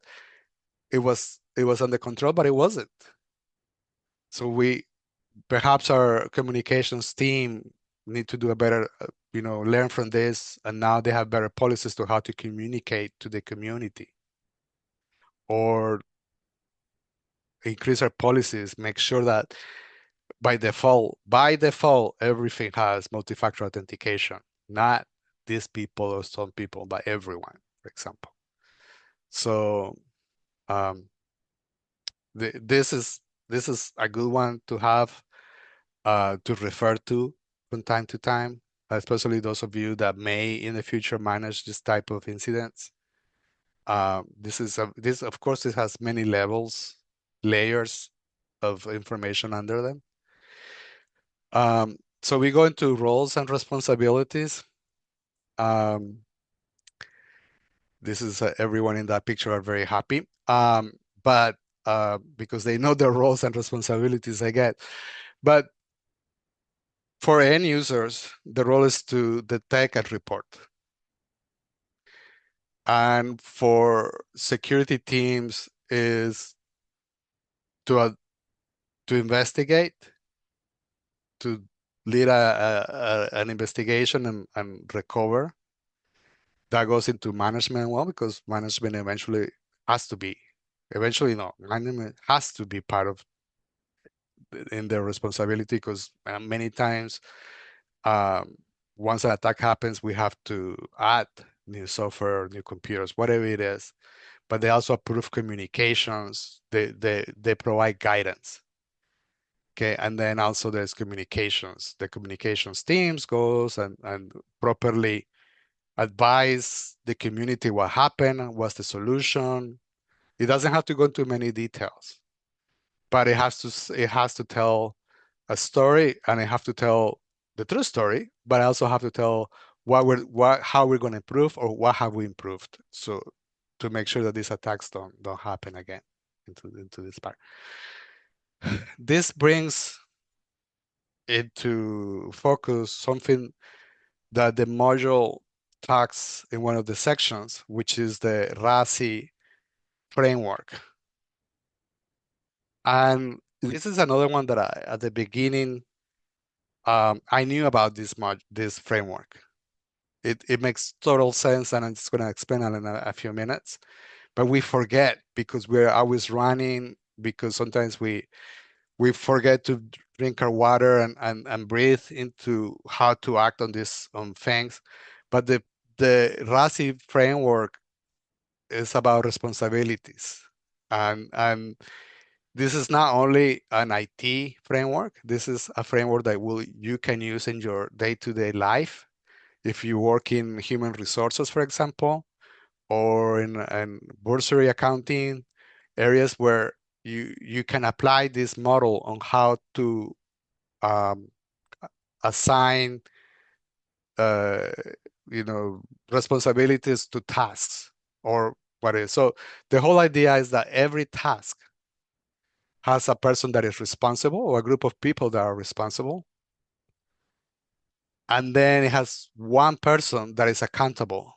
it was under control, but it wasn't. So perhaps our communications team need to do a better, learn from this, and now they have better policies to how to communicate to the community, or increase our policies, make sure that by default, everything has multi-factor authentication, not these people or some people, but everyone, for example. So this is a good one to have, to refer to from time to time, especially those of you that may in the future manage this type of incidents. This of course, it has many layers of information under them. So we go into roles and responsibilities. This is everyone in that picture are very happy, but because they know their roles and responsibilities, I get. But for end users, the role is to detect and report. And for security teams is to investigate, to lead an investigation and recover. That goes into management, well, because management eventually has to be, management has to be part of in their responsibility, because many times once an attack happens, we have to add new software, new computers, whatever it is. But they also approve communications. They provide guidance. Okay, and then also there's communications. The communications teams goes and properly advise the community what happened, what's the solution. It doesn't have to go into many details, but it has to tell a story, and I have to tell the true story, but I also have to tell how we're going to improve, or what have we improved, so to make sure that these attacks don't happen again into this part. This brings into focus something that the module talks in one of the sections, which is the RASI framework. And this is another one that at the beginning, I knew about this framework. It makes total sense, and I'm just going to explain it in a few minutes. But we forget because we're always running, because sometimes we forget to drink our water and breathe into how to act on these things. But the RASI framework is about responsibilities, and this is not only an IT framework. This is a framework that you can use in your day-to-day life. If you work in human resources, for example, or in bursary accounting, areas where you can apply this model on how to assign responsibilities to tasks or what is. So the whole idea is that every task has a person that is responsible or a group of people that are responsible. And then it has one person that is accountable.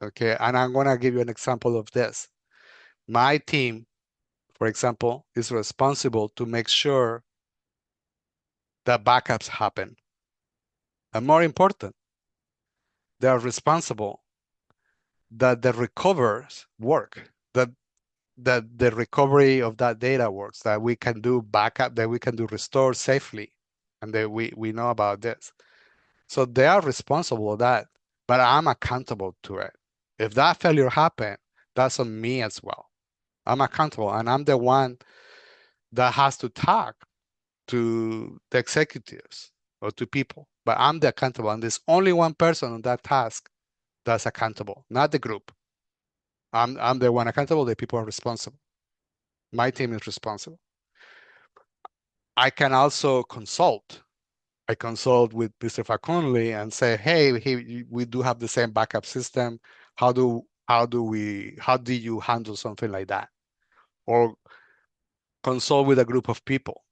Okay, and I'm gonna give you an example of this. My team, for example, is responsible to make sure that backups happen. And more important, they are responsible that the recovers work, that the recovery of that data works, that we can do backup, that we can do restore safely, and that we know about this. So they are responsible for that, but I'm accountable to it. If that failure happened, that's on me as well. I'm accountable, and I'm the one that has to talk to the executives or to people, but I'm the accountable, and there's only one person on that task that's accountable, not the group. I'm the one accountable, the people are responsible. My team is responsible. I can also consult. I consult with Mr. Facunli and say, hey, we do have the same backup system. How do you handle something like that? Or consult with a group of people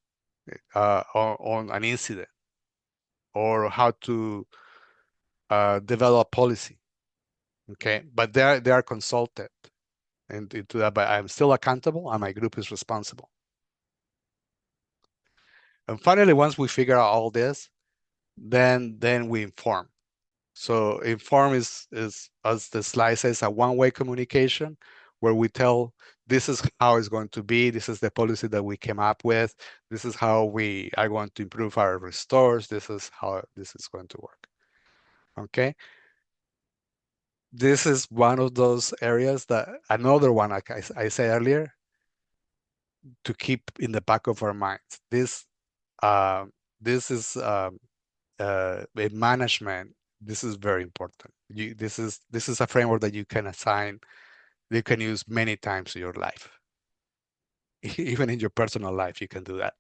on an incident, or how to develop policy. Okay, but they are consulted into that. But I'm still accountable, and my group is responsible. And finally, once we figure out all this, then we inform. So inform is as the slide says, a one-way communication where we tell this is how it's going to be, this is the policy that we came up with, this is how we are going to improve our restores, this is how this is going to work. Okay. This is one of those areas that another one, like I said earlier, to keep in the back of our minds. This is a management. This is very important. This is a framework that you can assign, you can use many times in your life. Even in your personal life, you can do that.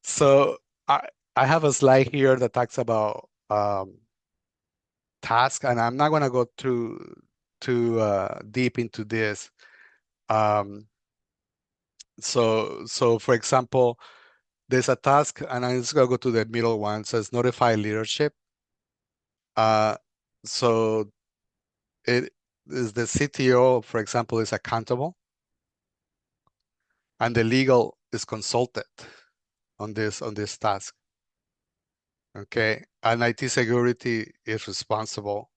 So I have a slide here that talks about task, and I'm not going to go too deep into this. So for example, there's a task, and I'm just going to go to the middle one. It says notify leadership. So it is the CTO, for example, is accountable, and the legal is consulted on this task. Okay, and IT security is responsible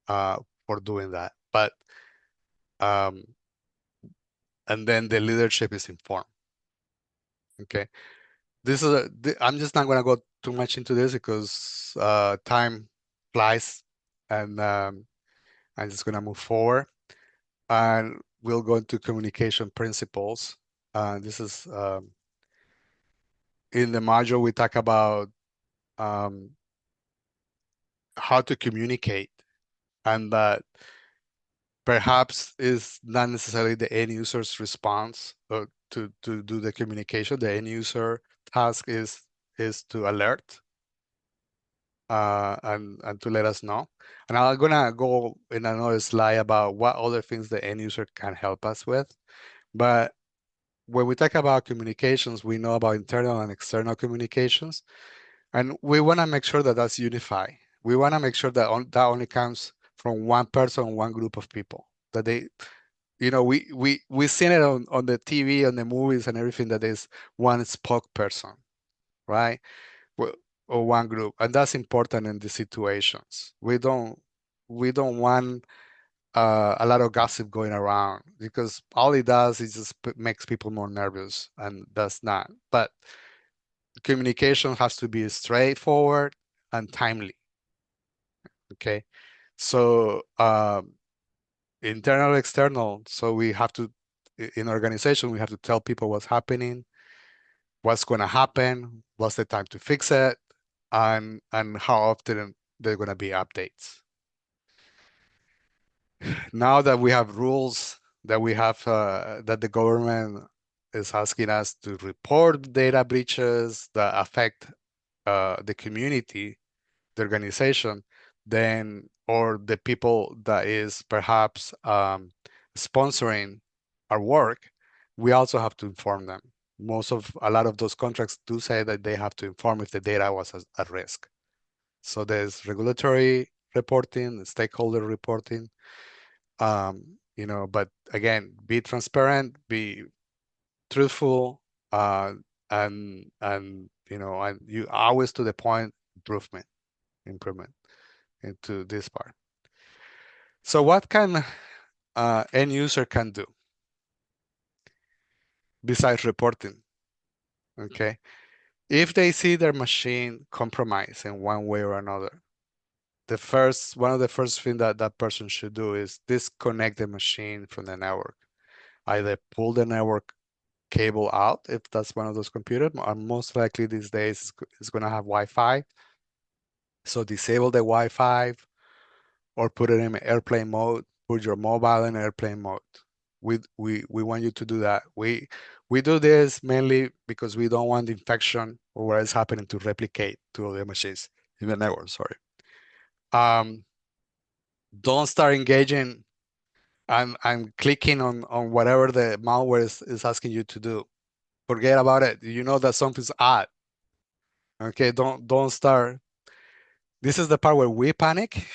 for doing that, but and then the leadership is informed. Okay, I'm just not going to go too much into this because time flies, and I'm just going to move forward, and we'll go into communication principles. This is in the module we talk about how to communicate, and that perhaps is not necessarily the end user's response to do the communication. The end user task is to alert and to let us know. And I'm gonna go in another slide about what other things the end user can help us with. But when we talk about communications, we know about internal and external communications, and we want to make sure that that's unified. We want to make sure that that only comes from one person, one group of people. That they, we seen it on the TV, on the movies, and everything. That there's one spokesperson, right? Or one group, and that's important in these situations. We don't want a lot of gossip going around, because all it does is just makes people more nervous, and that's not. But communication has to be straightforward and timely. Okay, so internal, external. So we have to, in organization, we have to tell people what's happening, what's going to happen, what's the time to fix it, and how often there are going to be updates. Now that we have rules, that we have that the government is asking us to report data breaches that affect the community, the organization, then or the people that is perhaps sponsoring our work, we also have to inform them. A lot of those contracts do say that they have to inform if the data was at risk. So there's regulatory reporting, stakeholder reporting, but again, be transparent, be truthful, and you always to the point, improvement into this part. So what can end user can do besides reporting? Okay, if they see their machine compromised in one way or another, one of the first thing that person should do is disconnect the machine from the network. Either pull the network cable out if that's one of those computers, and most likely these days it's going to have Wi-Fi. So disable the Wi-Fi or put it in airplane mode. Put your mobile in airplane mode. We want you to do that. We do this mainly because we don't want the infection or what is happening to replicate to other machines in the network. Sorry. Don't start engaging and clicking on whatever the malware is asking you to do. Forget about it. You know that something's odd. Okay, don't start. This is the part where we panic,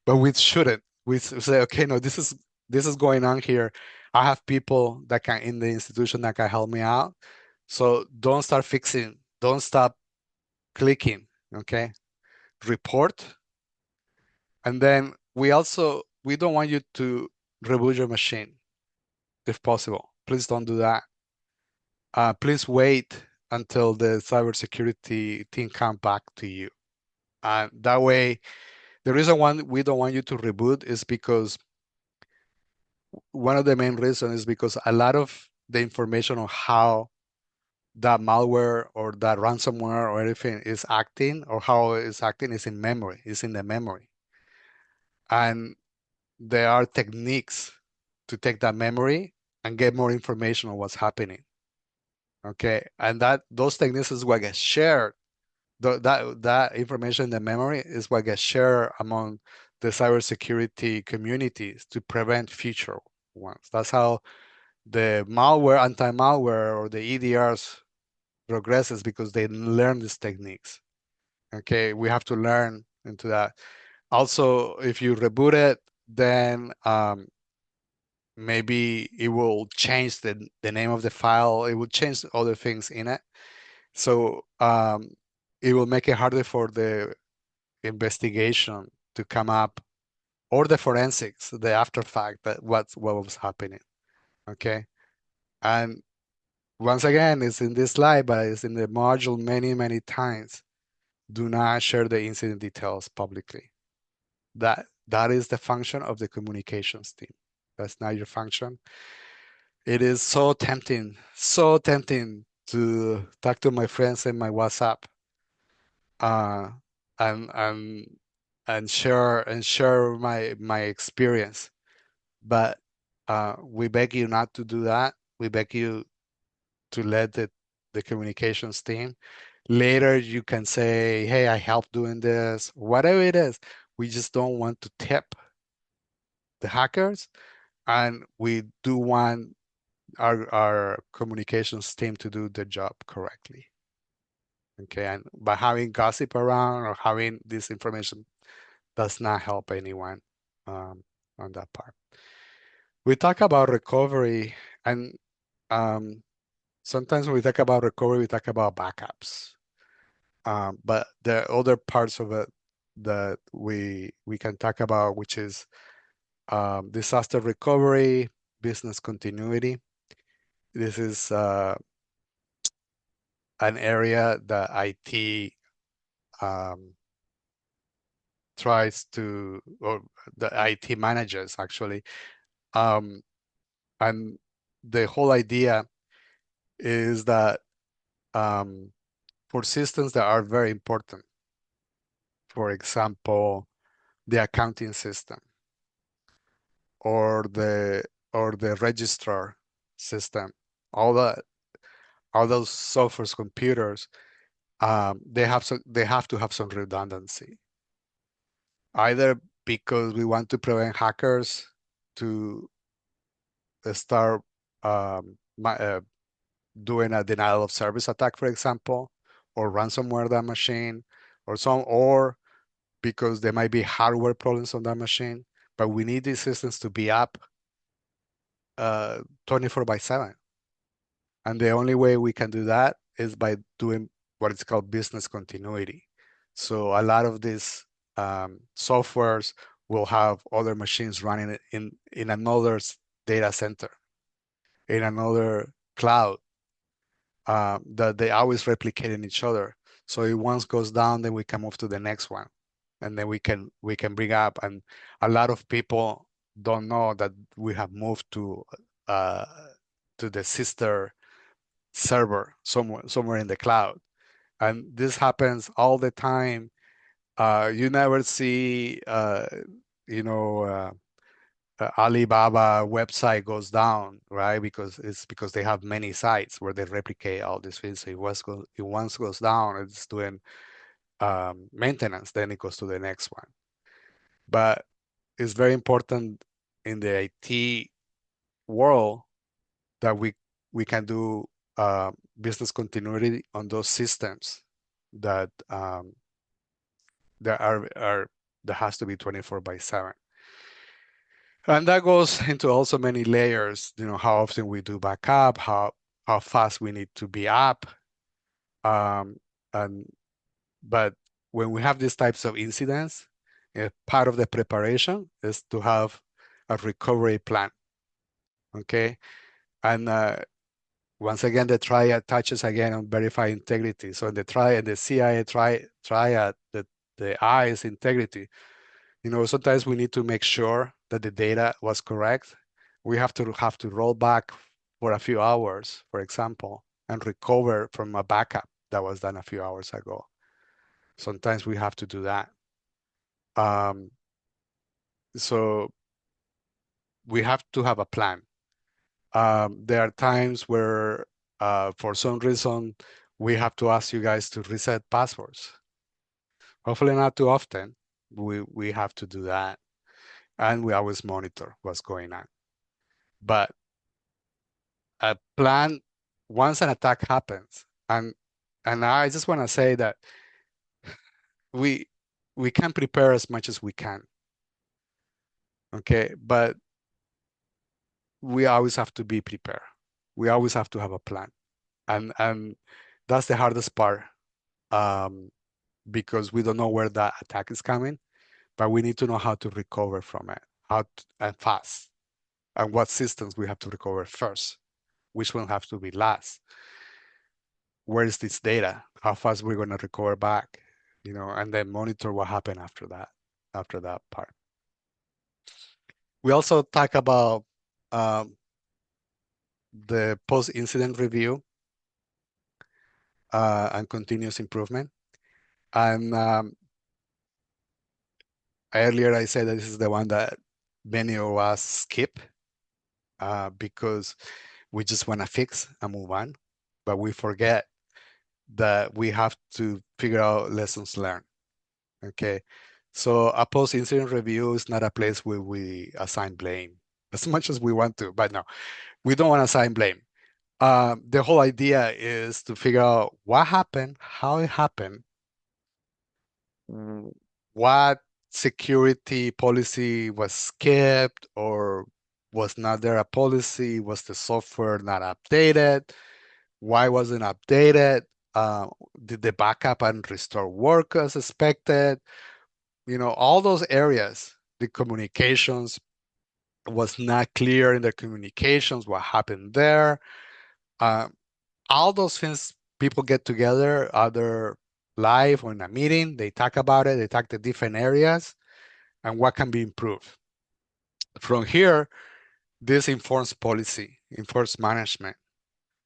but we shouldn't. We say, okay, no, this is going on here. I have people that can in the institution that can help me out. So don't start fixing. Don't stop clicking. Okay, report, and then we don't want you to reboot your machine if possible. Please don't do that. Please wait until the cybersecurity team come back to you. That way, the reason why we don't want you to reboot is because one of the main reasons is because a lot of the information on how that malware or that ransomware or anything is acting or how it's acting is in memory, is in the memory. And there are techniques to take that memory and get more information on what's happening. Okay, and those techniques is what gets shared. That information in the memory is what gets shared among the cybersecurity communities to prevent future ones. That's how the anti-malware, or the EDRs progresses, because they learn these techniques. Okay, we have to learn into that. Also, if you reboot it, then maybe it will change the name of the file. It will change other things in it. So it will make it harder for the investigation to come up, or the forensics, the after fact, that what was happening. Okay, and once again, it's in this slide, but it's in the module many times. Do not share the incident details publicly. That is the function of the communications team. That's not your function. It is so tempting to talk to my friends in my WhatsApp, uh, and share my experience. But we beg you not to do that. We beg you to let the communications team. Later, you can say, hey, I helped doing this, whatever it is. We just don't want to tip the hackers, and we do want our communications team to do the job correctly. Okay, and by having gossip around or having this information does not help anyone on that part. We talk about recovery, and sometimes when we talk about recovery, we talk about backups. But there are other parts of it that we can talk about, which is disaster recovery, business continuity. This is an area that IT tries to, or the IT managers actually, and the whole idea is that for systems that are very important, for example, the accounting system or the registrar system, all that all those software computers, they have to have some redundancy, either because we want to prevent hackers to start um, doing a denial of service attack, for example, or ransomware that machine, or because there might be hardware problems on that machine. But we need these systems to be up 24/7. And the only way we can do that is by doing what is called business continuity. So a lot of these softwares will have other machines running in another data center, in another cloud, that they always replicate in each other. So if one goes down, then we can move to the next one, and then we can bring up. And a lot of people don't know that we have moved uh, to the sister server somewhere in the cloud, and this happens all the time. You never see, you know. Alibaba website goes down, right? Because they have many sites where they replicate all these things. So if once goes down, it's doing maintenance, then it goes to the next one. But it's very important in the IT world that we can do business continuity on those systems that that are that has to be 24/7. And that goes into also many layers, how often we do backup, how fast we need to be up. Um, and but when we have these types of incidents, part of the preparation is to have a recovery plan. Okay. And once again, the triad touches again on verify integrity. So in the triad, the CIA triad, the I is integrity. Sometimes we need to make sure that the data was correct. We have to roll back for a few hours, for example, and recover from a backup that was done a few hours ago. Sometimes we have to do that. So we have to have a plan. There are times where, for some reason, we have to ask you guys to reset passwords. Hopefully not too often. We have to do that. And we always monitor what's going on. But a plan, once an attack happens, and I just want to say that we can prepare as much as we can. Okay, but we always have to be prepared. We always have to have a plan. And that's the hardest part, because we don't know where that attack is coming, but we need to know how to recover from it, and fast, and what systems we have to recover first, which one have to be last. Where is this data? How fast we're going to recover back, and then monitor what happened after that part. We also talk about the post-incident review and continuous improvement. And earlier I said that this is the one that many of us skip because we just want to fix and move on, but we forget that we have to figure out lessons learned. Okay, so a post-incident review is not a place where we assign blame as much as we want to, but no, we don't want to assign blame. The whole idea is to figure out what happened, how it happened, what security policy was skipped, or was not there a policy, was the software not updated, why wasn't updated, did the backup and restore work as expected, all those areas. The communications was not clear in the communications, what happened there. All those things, people get together, either live or in a meeting, they talk about it, they talk the different areas and what can be improved. From here, this informs policy, informs management,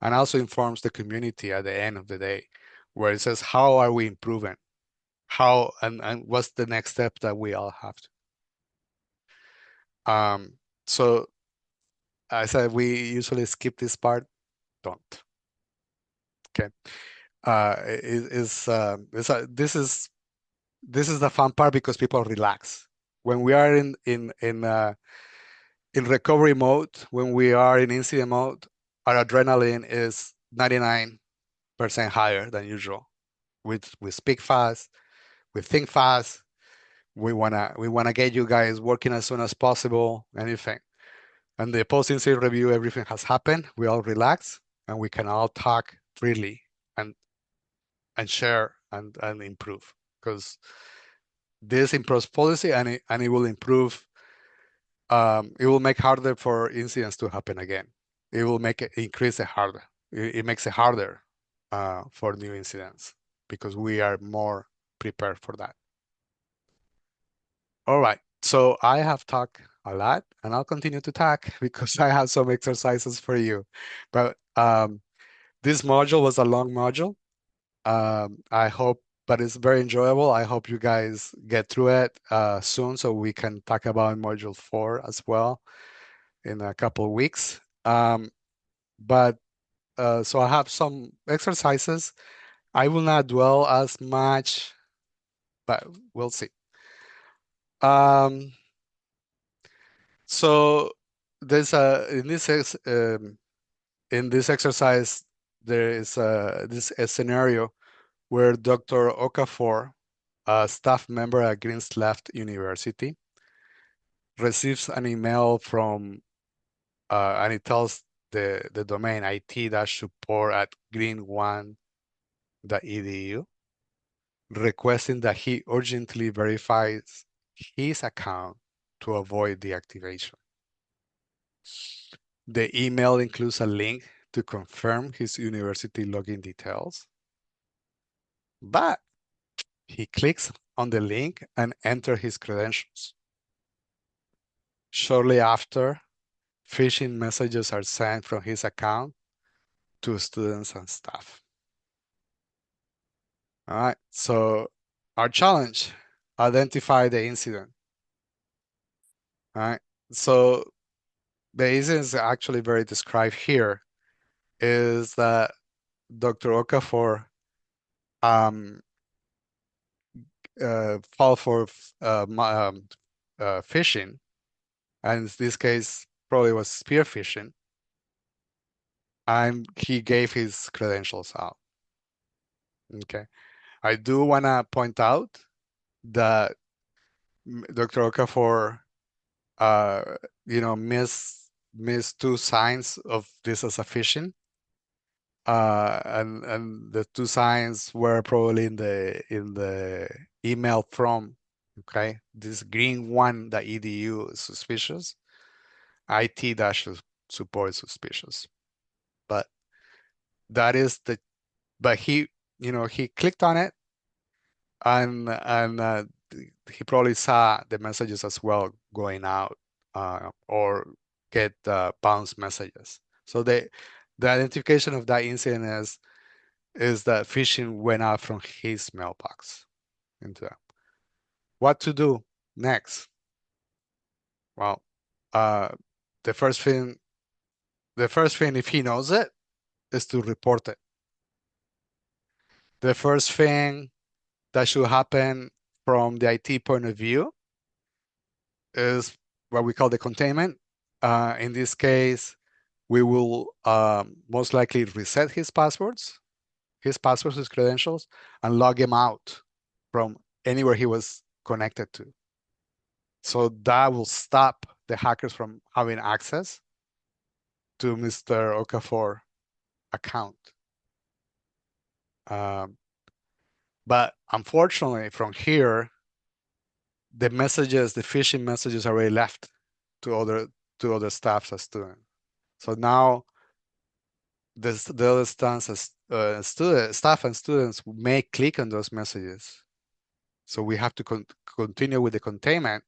and also informs the community at the end of the day, where it says, how are we improving? How and what's the next step that we all have to? So I said we usually skip this part. Don't. Okay. This is the fun part because people relax when we are in recovery mode. When we are in incident mode, our adrenaline is 99% higher than usual. We speak fast, we think fast. We wanna get you guys working as soon as possible. Anything. And the post-incident review, everything has happened. We all relax and we can all talk freely and share and improve, because this improves policy and it will improve. It will make harder for incidents to happen again. It will make it increase it harder. It makes it harder for new incidents because we are more prepared for that. All right. So I have talked a lot and I'll continue to talk because I have some exercises for you. But this module was a long module. I hope, but it's very enjoyable. I hope you guys get through it soon so we can talk about module 4 as well in a couple of weeks. But so I have some exercises. I will not dwell as much, but we'll see. So there's in this exercise there is a scenario where Dr. Okafor, a staff member at Greens Left University, receives an email from and it tells the domain IT-support at green1.edu requesting that he urgently verifies his account to avoid deactivation. The email includes a link to confirm his university login details, but he clicks on the link and enters his credentials. Shortly after, phishing messages are sent from his account to students and staff. All right, so our challenge, identify the incident. All right, so the incident is actually very described here, is that Dr. Okafor fall for phishing, and in this case probably was spear phishing, and he gave his credentials out. Okay, I do want to point out that Dr. Okafor missed two signs of this as a phishing, and the two signs were probably in the email from, okay, this green1.edu is suspicious, IT-support is suspicious, but that is but he clicked on it and he probably saw the messages as well going out or get bounce messages. So the identification of that incident is that phishing went out from his mailbox into that. What to do next? Well, the first thing, if he knows it, is to report it. The first thing that should happen from the IT point of view is what we call the containment. In this case, we will most likely reset his passwords, his credentials, and log him out from anywhere he was connected to. So that will stop the hackers from having access to Mr. Okafor account. But unfortunately, from here, the phishing messages are already left to other staffs as students. So now the other staff and students may click on those messages. So we have to continue with the containment.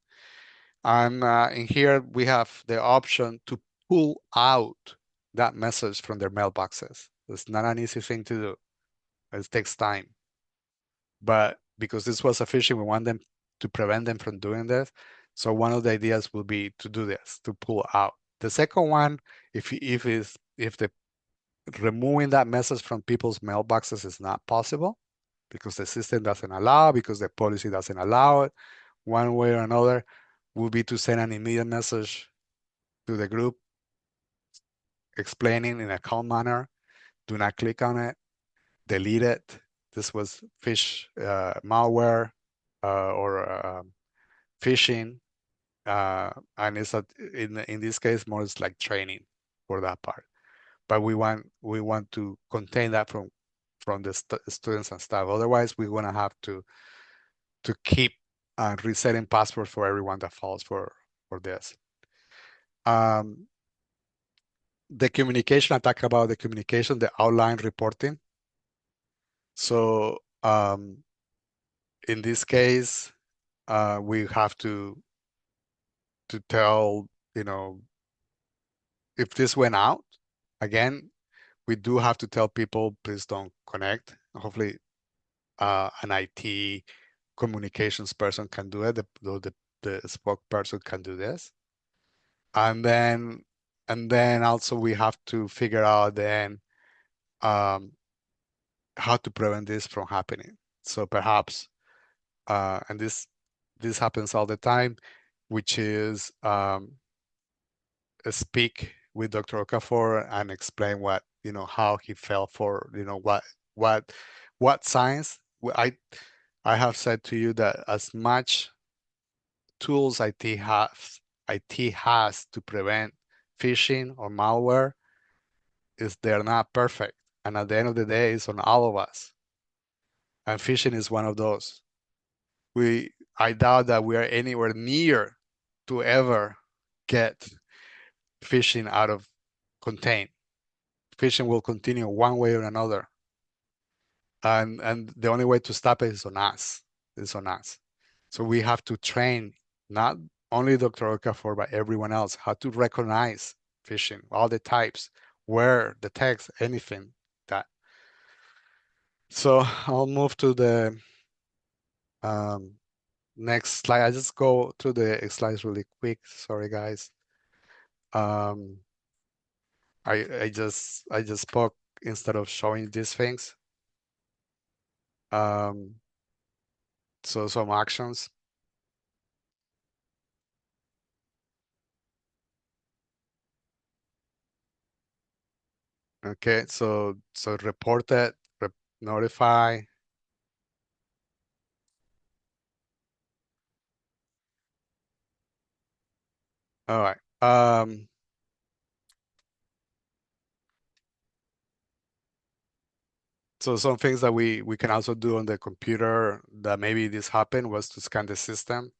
And in here, we have the option to pull out that message from their mailboxes. It's not an easy thing to do. It takes time. But because this was a phishing, we want them to prevent them from doing this. So one of the ideas will be to do this, to pull out. The second one, if the removing that message from people's mailboxes is not possible because the system doesn't allow, because the policy doesn't allow it. One way or another would be to send an immediate message to the group explaining in a calm manner, do not click on it, delete it. This was malware or phishing. And it's in this case more it's like training for that part. But we want to contain that from the students and staff. Otherwise, we're gonna have to keep resetting passwords for everyone that falls for this. The communication, I talk about the communication, the outline reporting. So in this case, we have to tell, if this went out, again, we do have to tell people, please don't connect. Hopefully, an IT communications person can do it. The spokesperson can do this. And then also we have to figure out then how to prevent this from happening. So perhaps, and this happens all the time, which is speak with Dr. Okafor and explain how he felt for, what signs. I have said to you that as much tools IT has to prevent phishing or malware, is they're not perfect. And at the end of the day, it's on all of us. And phishing is one of those. I doubt that we are anywhere near to ever get phishing out of contain. Phishing will continue one way or another. And the only way to stop it is on us. It's on us. So we have to train not only Dr. Okafor, but everyone else how to recognize phishing, all the types, where the text, anything that. So I'll move to the next slide. I just go through the slides really quick. Sorry, guys. I just spoke instead of showing these things. So some actions. Okay, so report it, notify. All right. So some things that we can also do on the computer that maybe this happened was to scan the system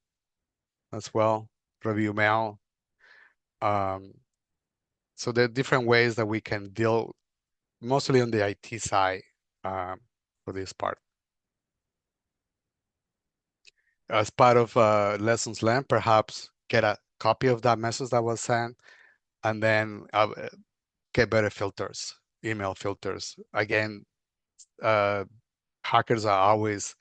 as well, review mail. So there are different ways that we can deal, mostly on the IT side, for this part. As part of lessons learned, perhaps get a copy of that message that was sent, and then get better filters, email filters. Again, hackers are always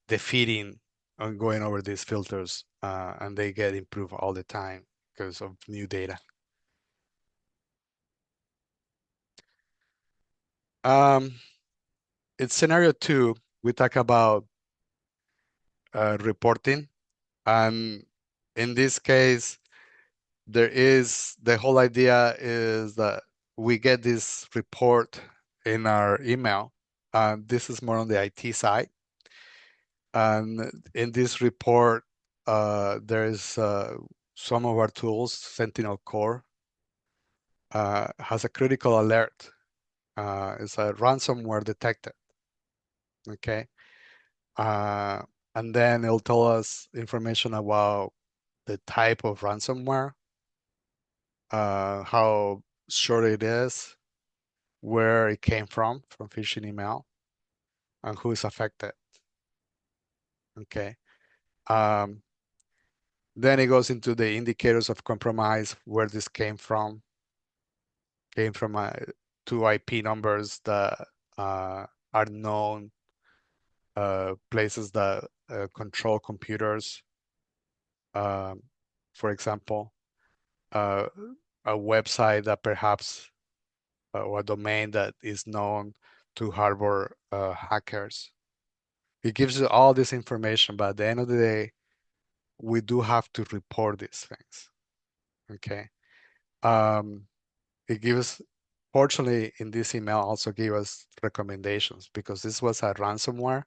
defeating on going over these filters, and they get improved all the time because of new data. In scenario 2, we talk about reporting, and in this case, the whole idea is that we get this report in our email. This is more on the IT side. And in this report, there is some of our tools, Sentinel Core, has a critical alert. It's a ransomware detected. Okay. And then it'll tell us information about the type of ransomware, how short it is, where it came from phishing email, and who is affected. Okay. Then it goes into the indicators of compromise, where this came from. Came from 2 IP numbers that are known, places that control computers. For example, a website that perhaps or a domain that is known to harbor hackers. It gives you all this information, but at the end of the day, we do have to report these things. Okay. It gives, fortunately, in this email also gave us recommendations because this was a ransomware.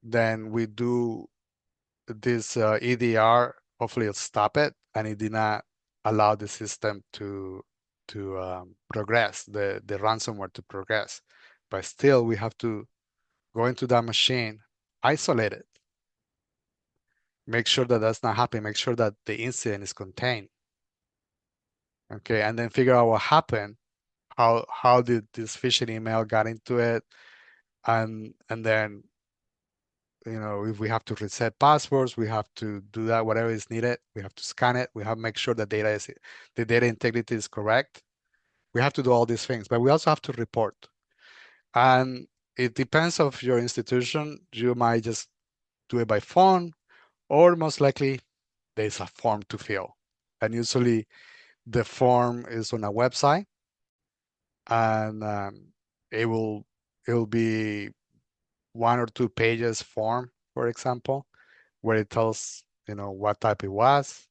Then we do this EDR, hopefully it'll stop it, and it did not allow the system to progress, the ransomware to progress. But still, we have to go into that machine, isolate it, make sure that that's not happening, make sure that the incident is contained. Okay, and then figure out what happened, how did this phishing email got into it, and then if we have to reset passwords, we have to do that, whatever is needed. We have to scan it. We have to make sure the data integrity is correct. We have to do all these things, but we also have to report. And it depends of your institution. You might just do it by phone, or most likely there's a form to fill. And usually the form is on a website, and it'll be 1 or 2 pages form, for example, where it tells what type it was,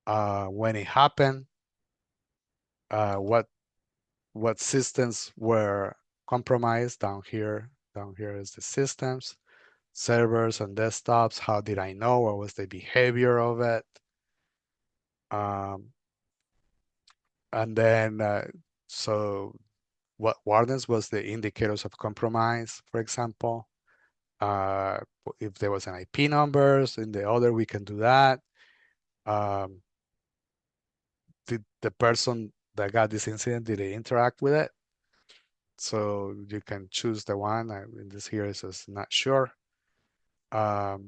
when it happened, what systems were compromised. Down here is the systems, servers and desktops. How did I know? What was the behavior of it? And then so what wardens was the indicators of compromise, for example. If there was an IP numbers in the other, we can do that. Did the person that got this incident, did they interact with it? So you can choose the one. In this here it says not sure. So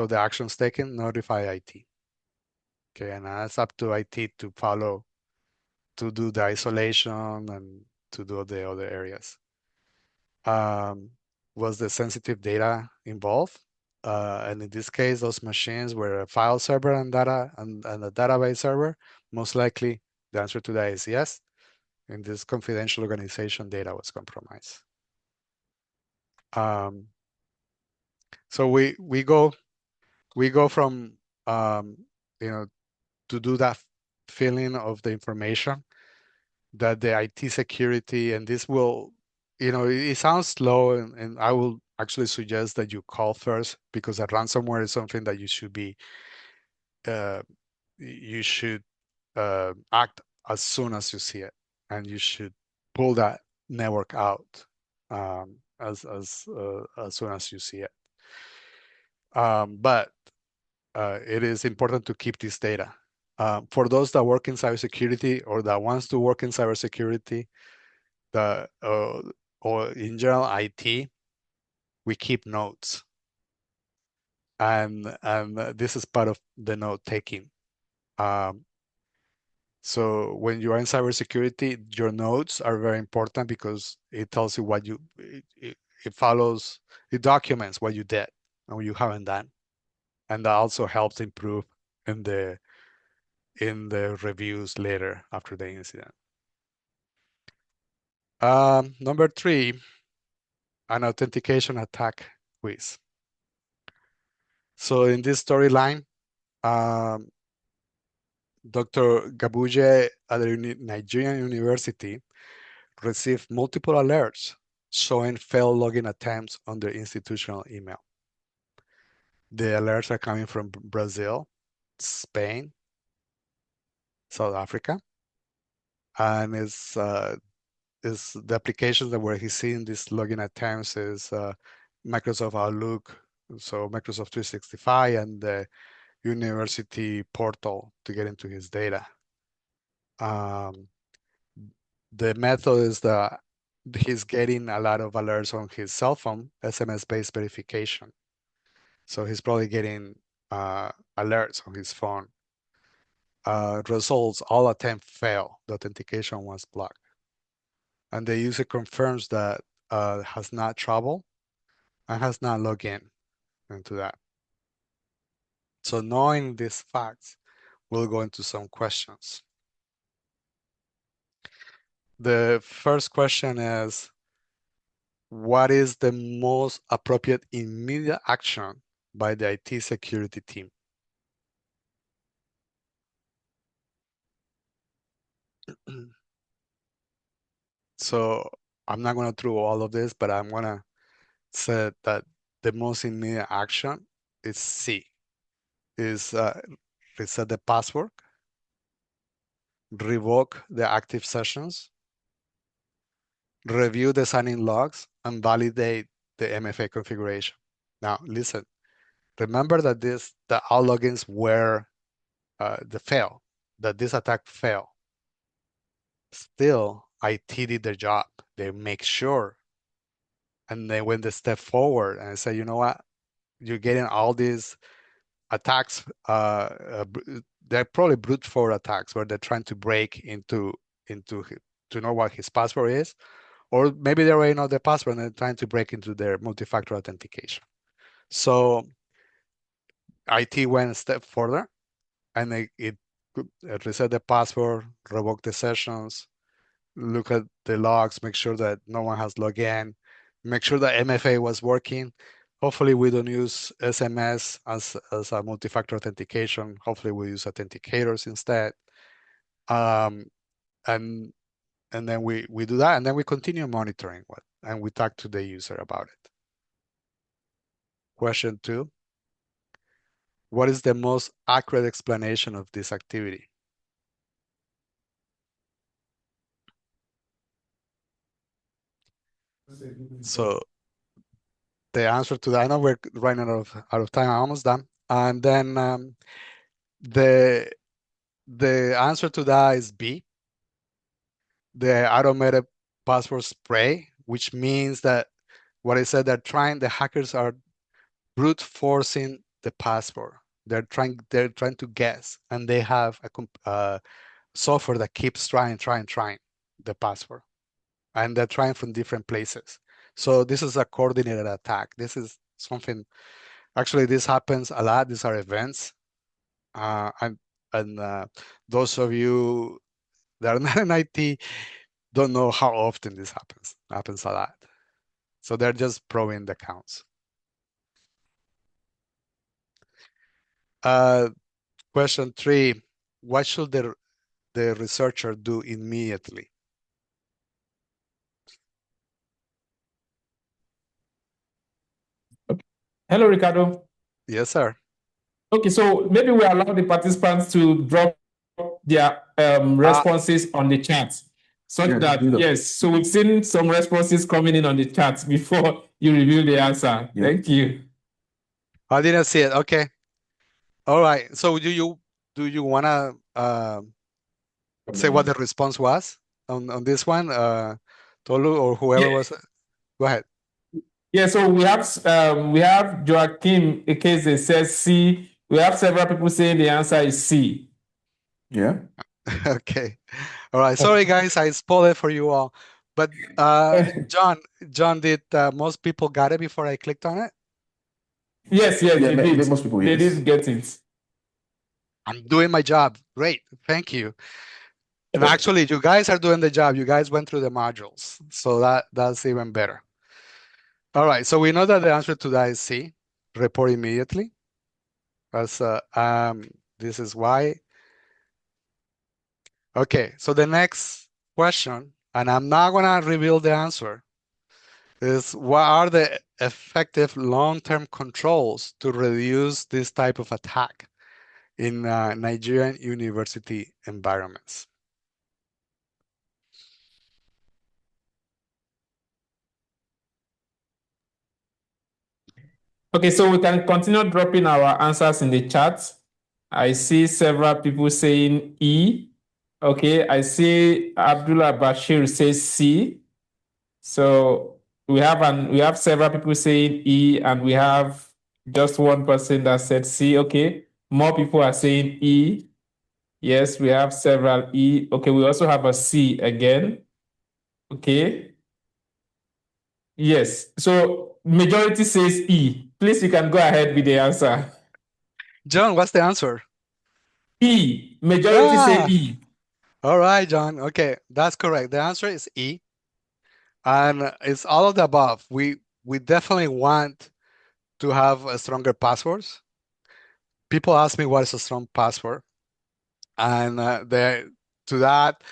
the actions taken, notify IT. Okay, and that's up to IT to follow, to do the isolation and to do the other areas. Was the sensitive data involved? And in this case, those machines were a file server and data and a database server. Most likely, the answer to that is yes. In this confidential organization, data was compromised. So we go from to do that filling of the information, that the IT security, and this will, it sounds slow, and I will actually suggest that you call first, because a ransomware is something that you should be, act as soon as you see it, and you should pull that network out as soon as you see it. But it is important to keep this data. For those that work in cybersecurity or that wants to work in cybersecurity, or in general IT, we keep notes, and this is part of the note taking. So when you are in cybersecurity, your notes are very important because it tells you what it follows, it documents what you did and what you haven't done, and that also helps improve in the reviews later after the incident. Number 3, an authentication attack quiz. So in this storyline, Dr. Gabuje at the Nigerian University received multiple alerts showing failed login attempts on their institutional email. The alerts are coming from Brazil, Spain, South Africa, and is the applications that where he's seeing these login attempts is Microsoft Outlook, so Microsoft 365, and the university portal to get into his data. The method is that he's getting a lot of alerts on his cell phone, SMS-based verification. So he's probably getting alerts on his phone. Results, all attempts fail. The authentication was blocked. And the user confirms that has not traveled and has not logged in into that. So knowing these facts, we'll go into some questions. The first question is, what is the most appropriate immediate action by the IT security team? So I'm not going to through all of this, but I'm going to say that the most immediate action is C, is reset the password, revoke the active sessions, review the signing logs, and validate the MFA configuration. Now, listen, remember that the all logins were that this attack failed. Still, IT did their job. They make sure, and they went a step forward and say, you know what, you're getting all these attacks. They're probably brute force attacks where they're trying to break into to know what his password is, or maybe they already know the password and they're trying to break into their multi-factor authentication. So IT went a step further, and it reset the password, revoke the sessions, look at the logs, make sure that no one has logged in, make sure that MFA was working. Hopefully we don't use SMS as a multi-factor authentication. Hopefully we use authenticators instead. And then we do that, and then we continue monitoring and we talk to the user about it. Question 2. What is the most accurate explanation of this activity? So the answer to that, I know we're running out of time, I'm almost done. And then the answer to that is B, the automated password spray, which means that what I said, the hackers are brute forcing the password. They're trying to guess, and they have a software that keeps trying the password, and they're trying from different places. So this is a coordinated attack. This is something, actually this happens a lot. These are events. And those of you that are not in IT don't know how often this happens. It happens a lot. So they're just probing the accounts. Question 3, what should the researcher do immediately? Hello, Ricardo. Yes, sir. Okay, so maybe we allow the participants to drop their responses on the chat, such that, yes, so we've seen some responses coming in on the chat before you reveal the answer. Yeah. Thank you. I didn't see it. Okay. All right. So do you want to say what the response was on this one, Tolu or whoever was? Go ahead. Yeah, so we have Joaquin Ekeze says C. We have several people saying the answer is C. Yeah. Okay. All right. Sorry, guys, I spoiled it for you all. But John, did most people got it before I clicked on it? Yes, they did. Most people, They yes. did get it. I'm doing my job. Great. Thank you. And actually, you guys are doing the job. You guys went through the modules. So that's even better. All right. So we know that the answer to that is C, report immediately. That's this is why. Okay. So the next question, and I'm not gonna reveal the answer, is what are the effective long-term controls to reduce this type of attack in Nigerian university environments? Okay, so we can continue dropping our answers in the chat. I see several people saying E. Okay, I see Abdullah Bashir says C. So we have several people saying E, and we have just one person that said C. Okay, more people are saying E. Yes, we have several E. Okay, we also have a C again. Okay. Yes, so majority says E. Please, you can go ahead with the answer. John, what's the answer? E. Majority say Ah, E. All right, John. Okay, that's correct. The answer is E. And it's all of the above. We definitely want to have a stronger passwords. People ask me what is a strong password, and to that,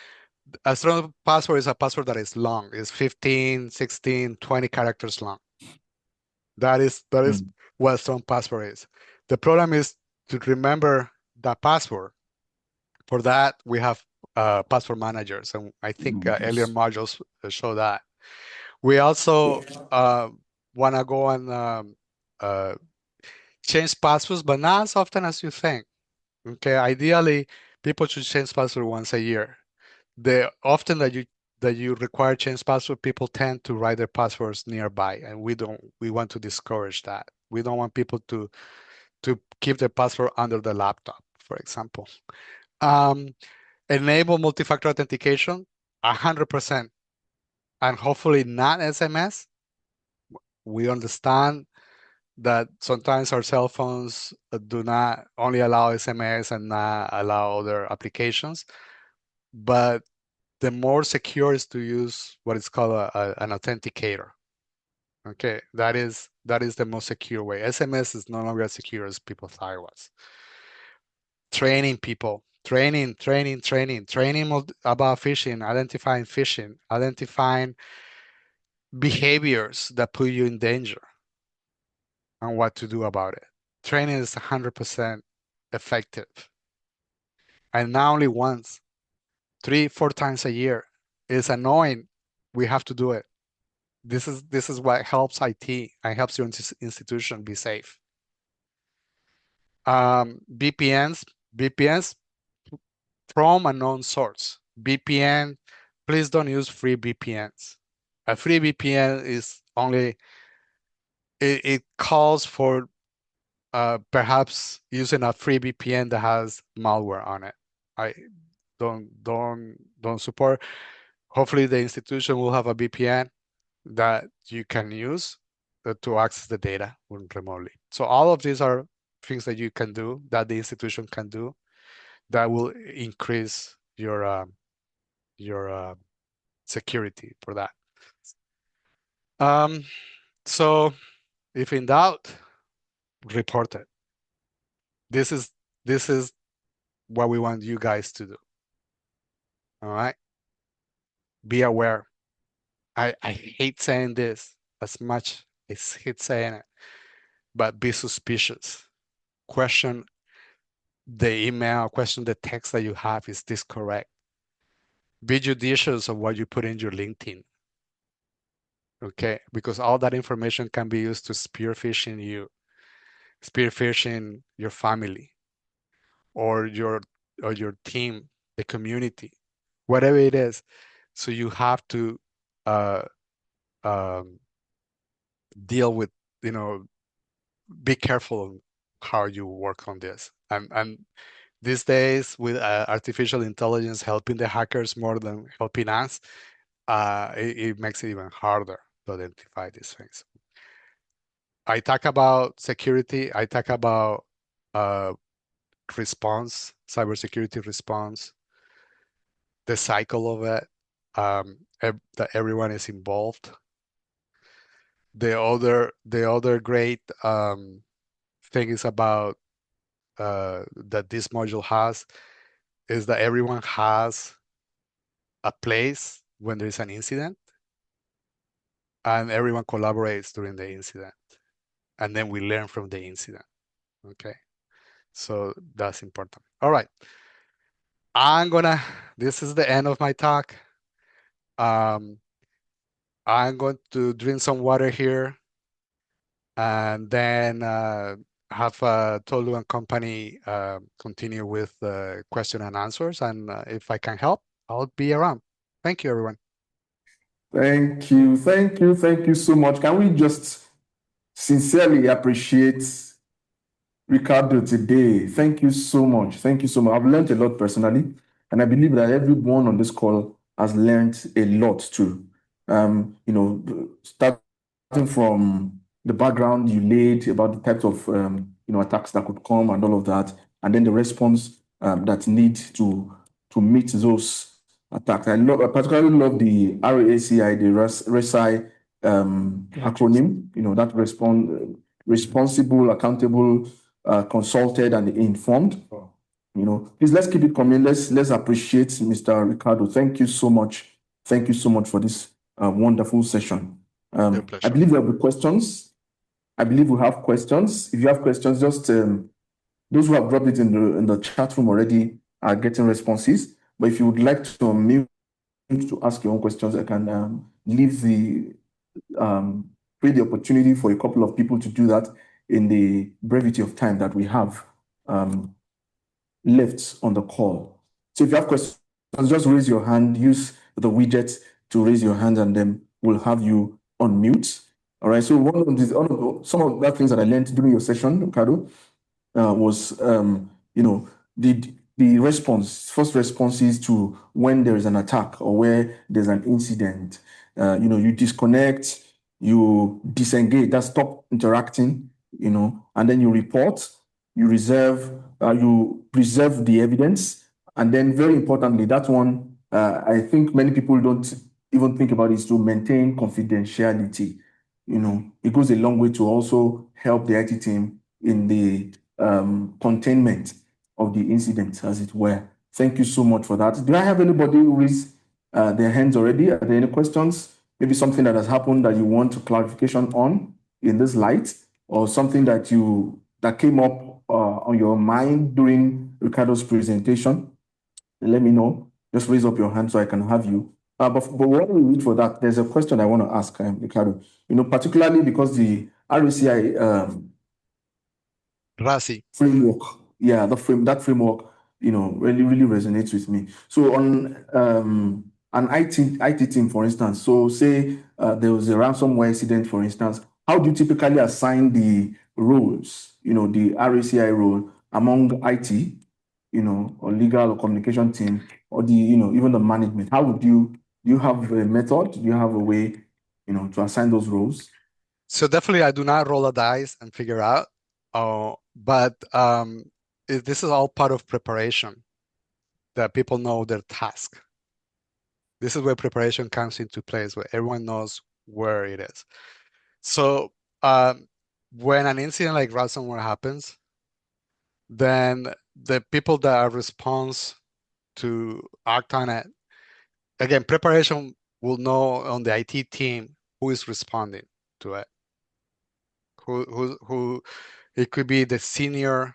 a strong password is a password that is long. It's 15, 16, 20 characters long. That is what a strong password is. The problem is to remember the password. For that, we have password managers, and I think earlier modules show that. We also want to go and change passwords, but not as often as you think. Okay, ideally, people should change password once a year. The often that you require change password, people tend to write their passwords nearby, and we want to discourage that. We don't want people to keep their password under the laptop, for example. Enable multi-factor authentication, 100%, and hopefully not SMS. We understand that sometimes our cell phones do not only allow SMS and not allow other applications, but the more secure is to use what is called an authenticator. Okay, that is the most secure way. SMS is no longer as secure as people thought it was. Training people, training about phishing, identifying behaviors that put you in danger and what to do about it. Training is 100% effective. And not only once, 3-4 times a year. It's annoying. We have to do it. This is what helps IT and helps your institution be safe. VPNs from a known source. VPN, please don't use free VPNs. A free VPN is only, it calls for perhaps using a free VPN that has malware on it. I don't support. Hopefully the institution will have a VPN that you can use to access the data remotely. So all of these are things that you can do, that the institution can do, that will increase your security for that. So if in doubt, report it. This is what we want you guys to do. All right. Be aware. I hate saying this as much as I hate saying it, but be suspicious. Question the email, question the text that you have. Is this correct? Be judicious of what you put in your LinkedIn. Okay, because all that information can be used to spear phishing you, spear phishing your family, or your team, the community, whatever it is. So you have to deal with, be careful of how you work on this. And these days, with artificial intelligence helping the hackers more than helping us, it makes it even harder to identify these things. I talk about security. I talk about response, cybersecurity response, the cycle of it, that everyone is involved. The other great thing is about that this module has is that everyone has a place when there is an incident, and everyone collaborates during the incident, and then we learn from the incident. Okay, so that's important. All right, this is the end of my talk. I'm going to drink some water here, and then have Tolu and company continue with the question and answers. And if I can help, I'll be around. Thank you, everyone. Thank you. Thank you. Thank you so much. Can we just sincerely appreciate Ricardo today? Thank you so much. Thank you so much. I've learned a lot personally, and I believe that everyone on this call has learned a lot too. Starting from the background you laid about the types of attacks that could come and all of that, and then the response that need to to meet those attacks. I particularly love the RACI, the RACI acronym, that responsible, accountable, consulted, and informed. Please let's keep it coming. Let's appreciate Mr. Ricardo. Thank you so much. Thank you so much for this wonderful session. Your I pleasure. believe there will be questions. I believe we have questions. If you have questions, just those who have dropped it in the chat room already are getting responses. But if you would like to unmute to ask your own questions, I can leave create the opportunity for a couple of people to do that in the brevity of time that we have left on the call. So if you have questions, just raise your hand, use the widget to raise your hand, and then we'll have you on mute. All right. So some of the things that I learned during your session, Ricardo, was the first responses to when there is an attack or where there's an incident. You disconnect, you disengage, that's stop interacting, and then you report, you preserve the evidence, and then very importantly, that one, I think many people don't even think about, is to maintain confidentiality. It goes a long way to also help the IT team in the containment of the incident, as it were. Thank you so much for that. Do I have anybody who raised their hands already? Are there any questions? Maybe something that has happened that you want clarification on in this light, or something that came up on your mind during Ricardo's presentation? Let me know. Just raise up your hand so I can have you. But while we wait for that, there's a question I want to ask, Ricardo. Particularly because the RACI Rasi. framework, that framework, really, really resonates with me. So on an IT team, for instance, so say there was a ransomware incident, for instance, how do you typically assign the roles, the RACI role among IT, or legal or communication team, or even the management? How would do you have a method? Do you have a way, to assign those roles? So definitely I do not roll a dice and figure out. But this is all part of preparation, that people know their task. This is where preparation comes into place, where everyone knows where it is. So when an incident like ransomware happens, then the people that are responsible to act on it, again, preparation will know on the IT team who is responding to it. Who it could be the senior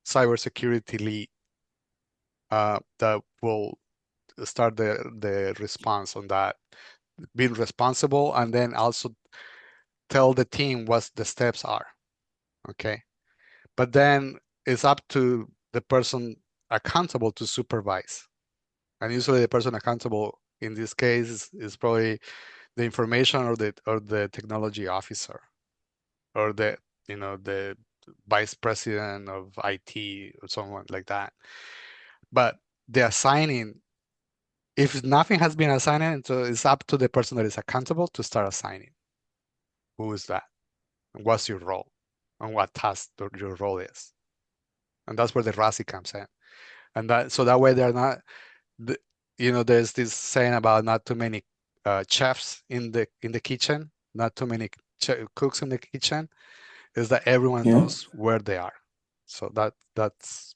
cybersecurity lead that will start the response on that, being responsible, and then also tell the team what the steps are. Okay. But then it's up to the person accountable to supervise. And usually the person accountable in this case is probably the information or the technology officer, or the vice president of IT or someone like that. But the assigning, if nothing has been assigned, so it's up to the person that is accountable to start assigning. Who is that? And what's your role? And what task your role is? And that's where the RASI comes in. And that way they're not, there's this saying about not too many chefs in the kitchen, not too many cooks in the kitchen, is that everyone knows where they are. So that's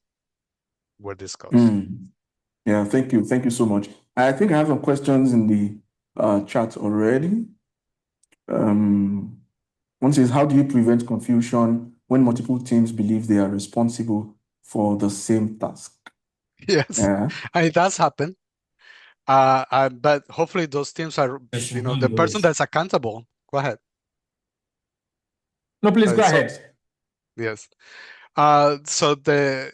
where this goes. Yeah, thank you. Thank you so much. I think I have some questions in the chat already. One says, how do you prevent confusion when multiple teams believe they are responsible for the same task? Yes, and it does happen. But hopefully those teams are, the person that's accountable. Go ahead. No, please go ahead. Yes. So the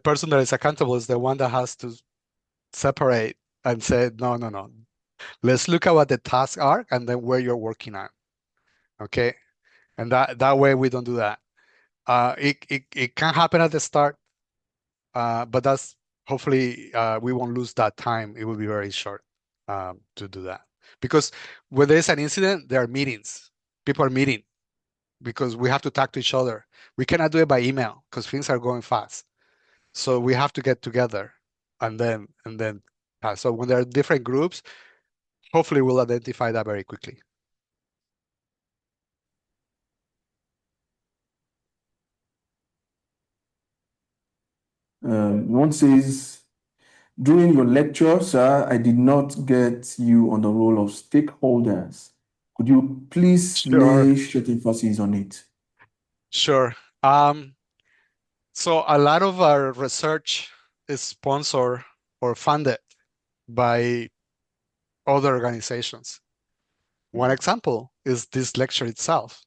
person that is accountable is the one that has to separate and say, no. Let's look at what the tasks are and then where you're working on. Okay. And that way we don't do that. It can happen at the start, but that's hopefully we won't lose that time. It will be very short to do that. Because when there's an incident, there are meetings. People are meeting because we have to talk to each other. We cannot do it by email because things are going fast. So we have to get together and then pass. So when there are different groups, hopefully we'll identify that very quickly. One says, during your lecture, sir, I did not get you on the role of stakeholders. Could you please lay straight emphasis on it? Sure. So a lot of our research is sponsored or funded by other organizations. One example is this lecture itself.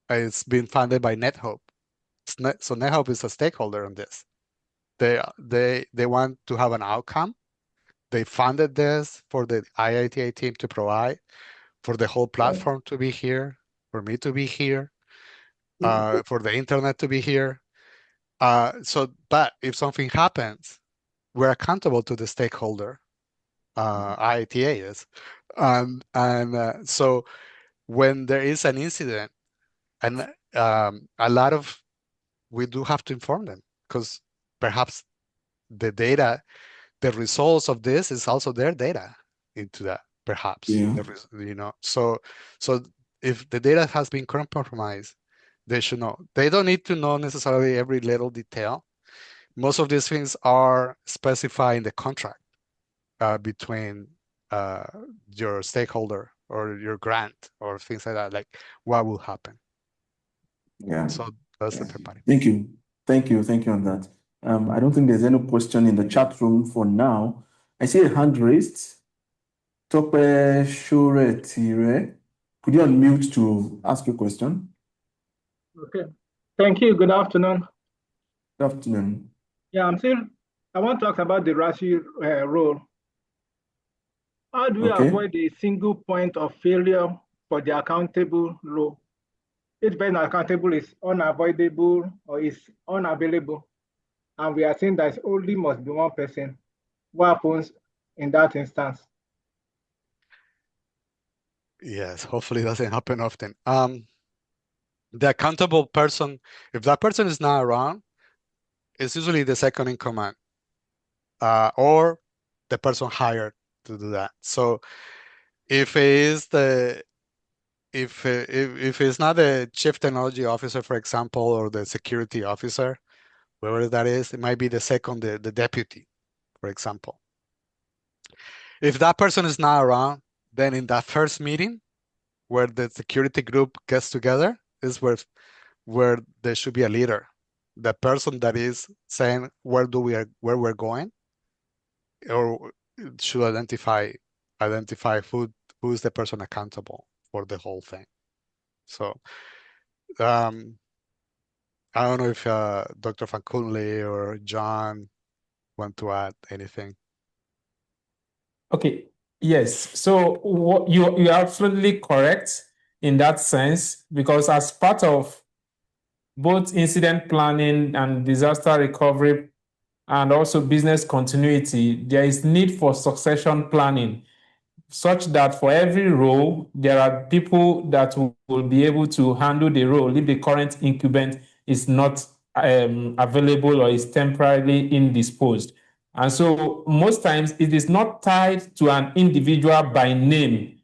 It's been funded by NetHope. So NetHope is a stakeholder in this. They want to have an outcome. They funded this for the IITA team to provide, for the whole platform to be here, for me to be here, for the internet to be here. But if something happens, we're accountable to the stakeholder. IITA is, so when there is an incident, and we do have to inform them, because perhaps the data, the results of this is also their data into that, perhaps. Yeah. So if the data has been compromised, they should know. They don't need to know necessarily every little detail. Most of these things are specified in the contract between your stakeholder or your grant or things like that, like what will happen. Yeah. So that's the preparing. Thank you. Thank you on that. I don't think there's any question in the chat room for now. I see a hand raised. Tope Shuretire. Could you unmute to ask your question? Okay. Thank you. Good afternoon. Good afternoon. Yeah, I want to talk about the RASI role. How do we avoid a single point of failure for the accountable role? If being accountable is unavoidable or is unavailable, and we are saying that only must be one person, what happens in that instance? Yes, hopefully it doesn't happen often. The accountable person, if that person is not around, it's usually the second in command, or the person hired to do that. So if it's not the chief technology officer, for example, or the security officer, whoever that is, it might be the second, the deputy, for example. If that person is not around, then in that first meeting where the security group gets together is where there should be a leader. The person that is saying where we're going, or should identify who's the person accountable for the whole thing. So I don't know if Dr. Fankunle or John want to add anything. Okay. Yes. So you're absolutely correct in that sense, because as part of both incident planning and disaster recovery and also business continuity, there is need for succession planning, such that for every role, there are people that will be able to handle the role if the current incumbent is not available or is temporarily indisposed. And so most times it is not tied to an individual by name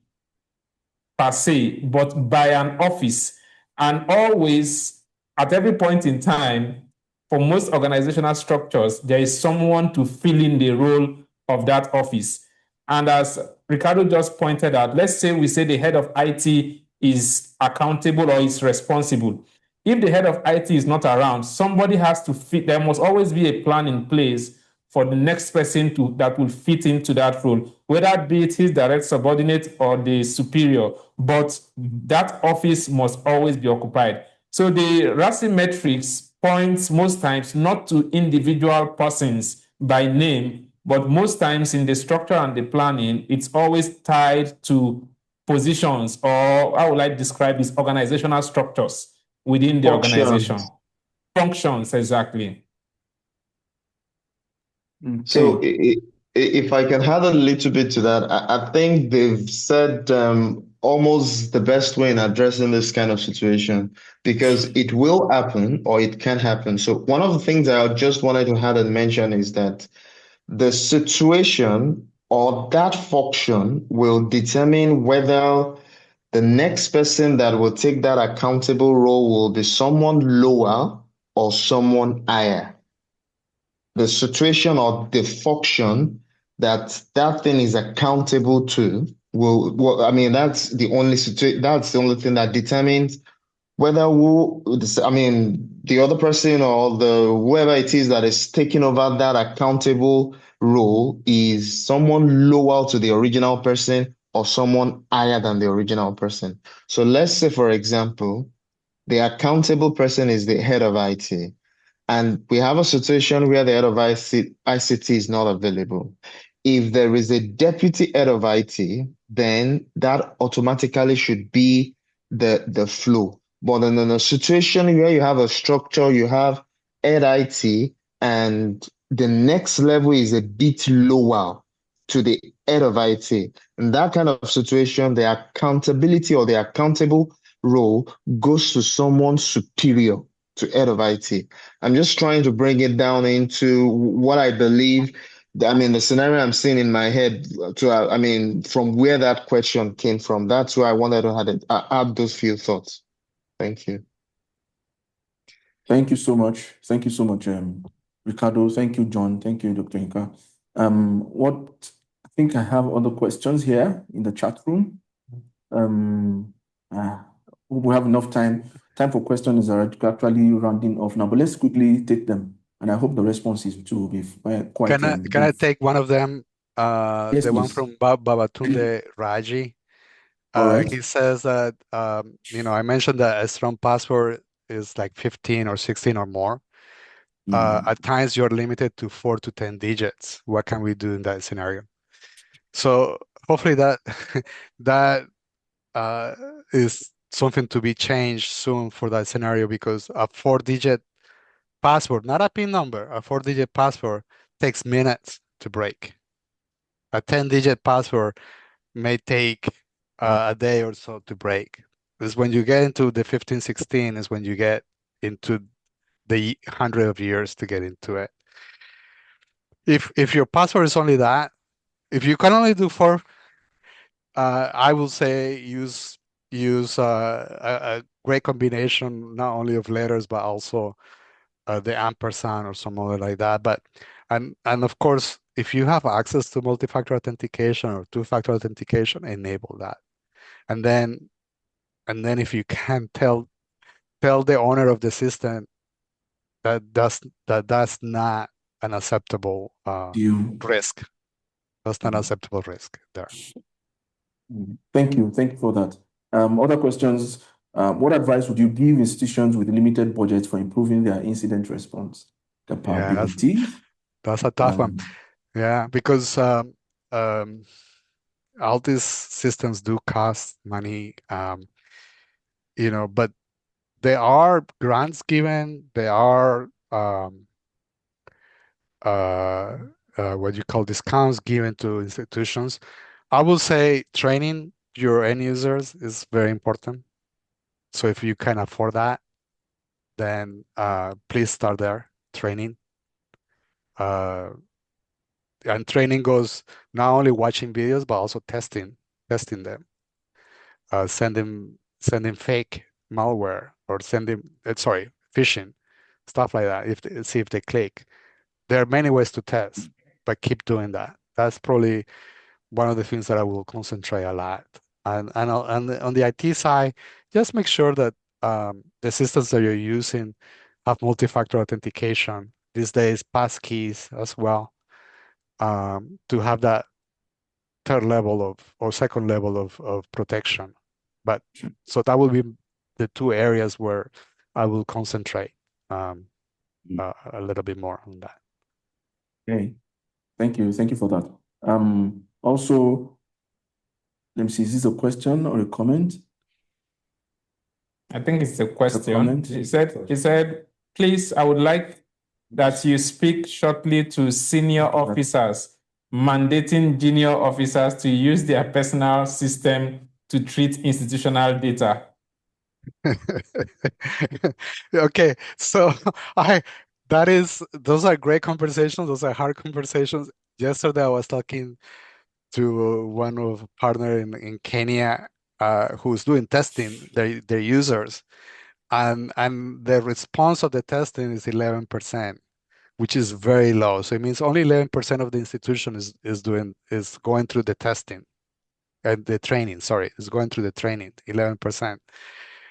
per se, but by an office. And always, at every point in time, for most organizational structures, there is someone to fill in the role of that office. And as Ricardo just pointed out, let's say we say the head of IT is accountable or is responsible. If the head of IT is not around, somebody has to fit. There must always be a plan in place for the next person that will fit into that role, whether it be his direct subordinate or the superior, but that office must always be occupied. So the RASI metrics points most times not to individual persons by name, but most times in the structure and the planning, it's always tied to positions, or how would I describe this, organizational structures within the organization. Functions, exactly. So if I can add a little bit to that, I think they've said almost the best way in addressing this kind of situation, because it will happen or it can happen. So one of the things I just wanted to add and mention is that The situation or that function will determine whether the next person that will take that accountable role will be someone lower or someone higher. The situation or the function that that thing is accountable to will, well, I mean, that's the only situation, that's the only thing that determines whether the other person or the whoever it is that is taking over that accountable role is someone lower to the original person or someone higher than the original person. So let's say, for example, the accountable person is the head of IT. And we have a situation where the head of ICT is not available. If there is a deputy head of IT, then that automatically should be the flow. But in a situation where you have a structure, you have head IT, and the next level is a bit lower to the head of IT. In that kind of situation, the accountability or the accountable role goes to someone superior to head of IT. I'm just trying to bring it down into what I believe. The scenario I'm seeing in my head from where that question came from. That's why I wanted to add those few thoughts. Thank you. Thank you so much. Thank you so much, Ricardo. Thank you, John. Thank you, Dr. Inka. I think I have other questions here in the chat room. We have enough time. Time for questions are actually rounding off now, but let's quickly take them. And I hope the responses too will be quite. Can I take one of them? Yes, the one please. from Babatunde Raji. All right. He says that I mentioned that a strong password is like 15 or 16 or more. At times you're limited to 4 to 10 digits. What can we do in that scenario? So hopefully that that is something to be changed soon for that scenario, because a 4-digit password, not a PIN number, a 4-digit password takes minutes to break. A 10-digit password may take a day or so to break. Because when you get into the 15, 16 is when you get into the 100 of years to get into it. If your password is only that, if you can only do 4, I will say use a great combination, not only of letters but also the ampersand or some other like that. But and of course, if you have access to multi-factor authentication or two-factor authentication, enable that. And then if you can tell the owner of the system that's not an acceptable risk. That's not an acceptable risk there. Thank you for that. Other questions. What advice would you give institutions with limited budgets for improving their incident response capabilities? Yeah, that's a tough one. Yeah, because all these systems do cost money, but there are grants given. There are what you call discounts given to institutions. I will say training your end users is very important. So if you can afford that, then please start there, training. And training goes not only watching videos, but also testing them. Sending fake malware or phishing, stuff like that. See if they click. There are many ways to test, but keep doing that. That's probably one of the things that I will concentrate a lot. And on the IT side, just make sure that the systems that you're using have multi-factor authentication. These days, passkeys as well, to have that third level or second level of protection. But so that will be the 2 areas where I will concentrate a little bit more on that. Okay, thank you for that. Also, let me see, is this a question or a comment? I think it's a question. He said, please, I would like that you speak shortly to senior officers mandating junior officers to use their personal system to treat institutional data. Okay, so those are great conversations. Those are hard conversations. Yesterday, I was talking to one of partner in Kenya who's doing testing their users, and the response of the testing is 11%, which is very low. So it means only 11% of the institution is going through the testing and the training. Sorry, is going through the training. 11%.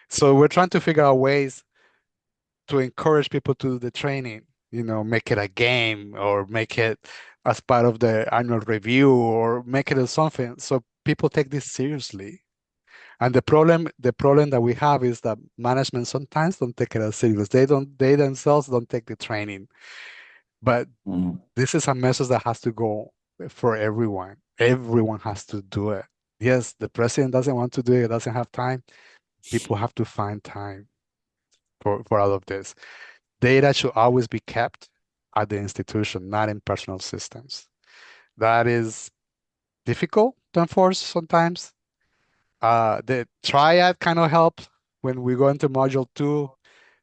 So we're trying to figure out ways to encourage people to do the training. Make it a game or make it as part of the annual review or make it as something so people take this seriously. And the problem that we have is that management sometimes don't take it as serious. They themselves don't take the training. But this is a message that has to go for everyone. Everyone has to do it. Yes, the president doesn't want to do it, doesn't have time. People have to find time for all of this. Data should always be kept at the institution, not in personal systems. That is difficult to enforce sometimes. The triad kind of helps when we go into module 2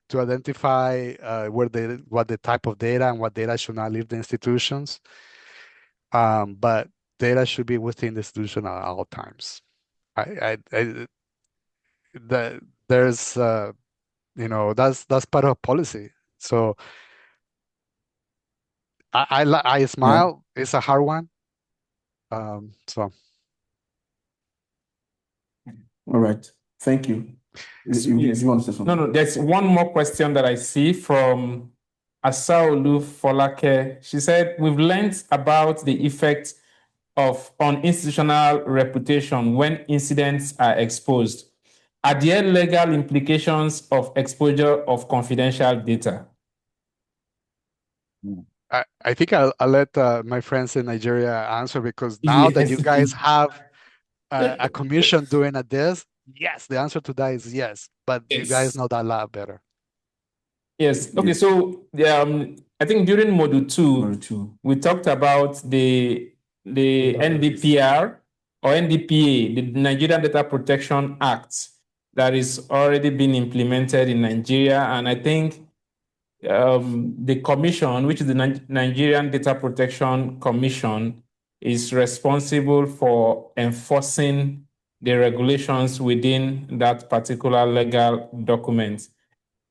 to identify what the type of data and what data should not leave the institutions. But data should be within the institution at all times. There's that's part of policy. So I smile. Yeah. It's a hard one. So. All right. Thank you. You want to say something? No. There's one more question that I see from Asaolu Folake. She said, "We've learned about the effect on institutional reputation when incidents are exposed. Are there legal implications of exposure of confidential data?" I think I'll let my friends in Nigeria answer, because now that you guys have a commission doing this, yes, the answer to that is yes. But you guys know that a lot better. Yes. Okay. So I think during module 2, we talked about the NDPR or NDPA, the Nigerian Data Protection Act, that is already been implemented in Nigeria, and I think the commission, which is the Nigerian Data Protection Commission, is responsible for enforcing the regulations within that particular legal document.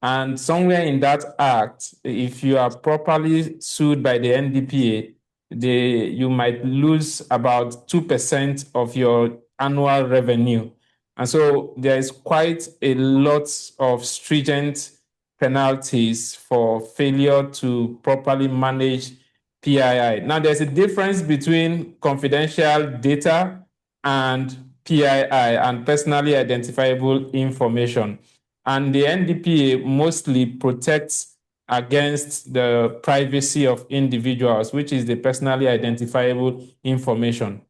And somewhere in that act, if you are properly sued by the NDPA, you might lose about 2% of your annual revenue. And so there is quite a lot of stringent penalties for failure to properly manage PII. Now, there's a difference between confidential data and PII, and personally identifiable information. And the NDPA mostly protects against the privacy of individuals, which is the personally identifiable information.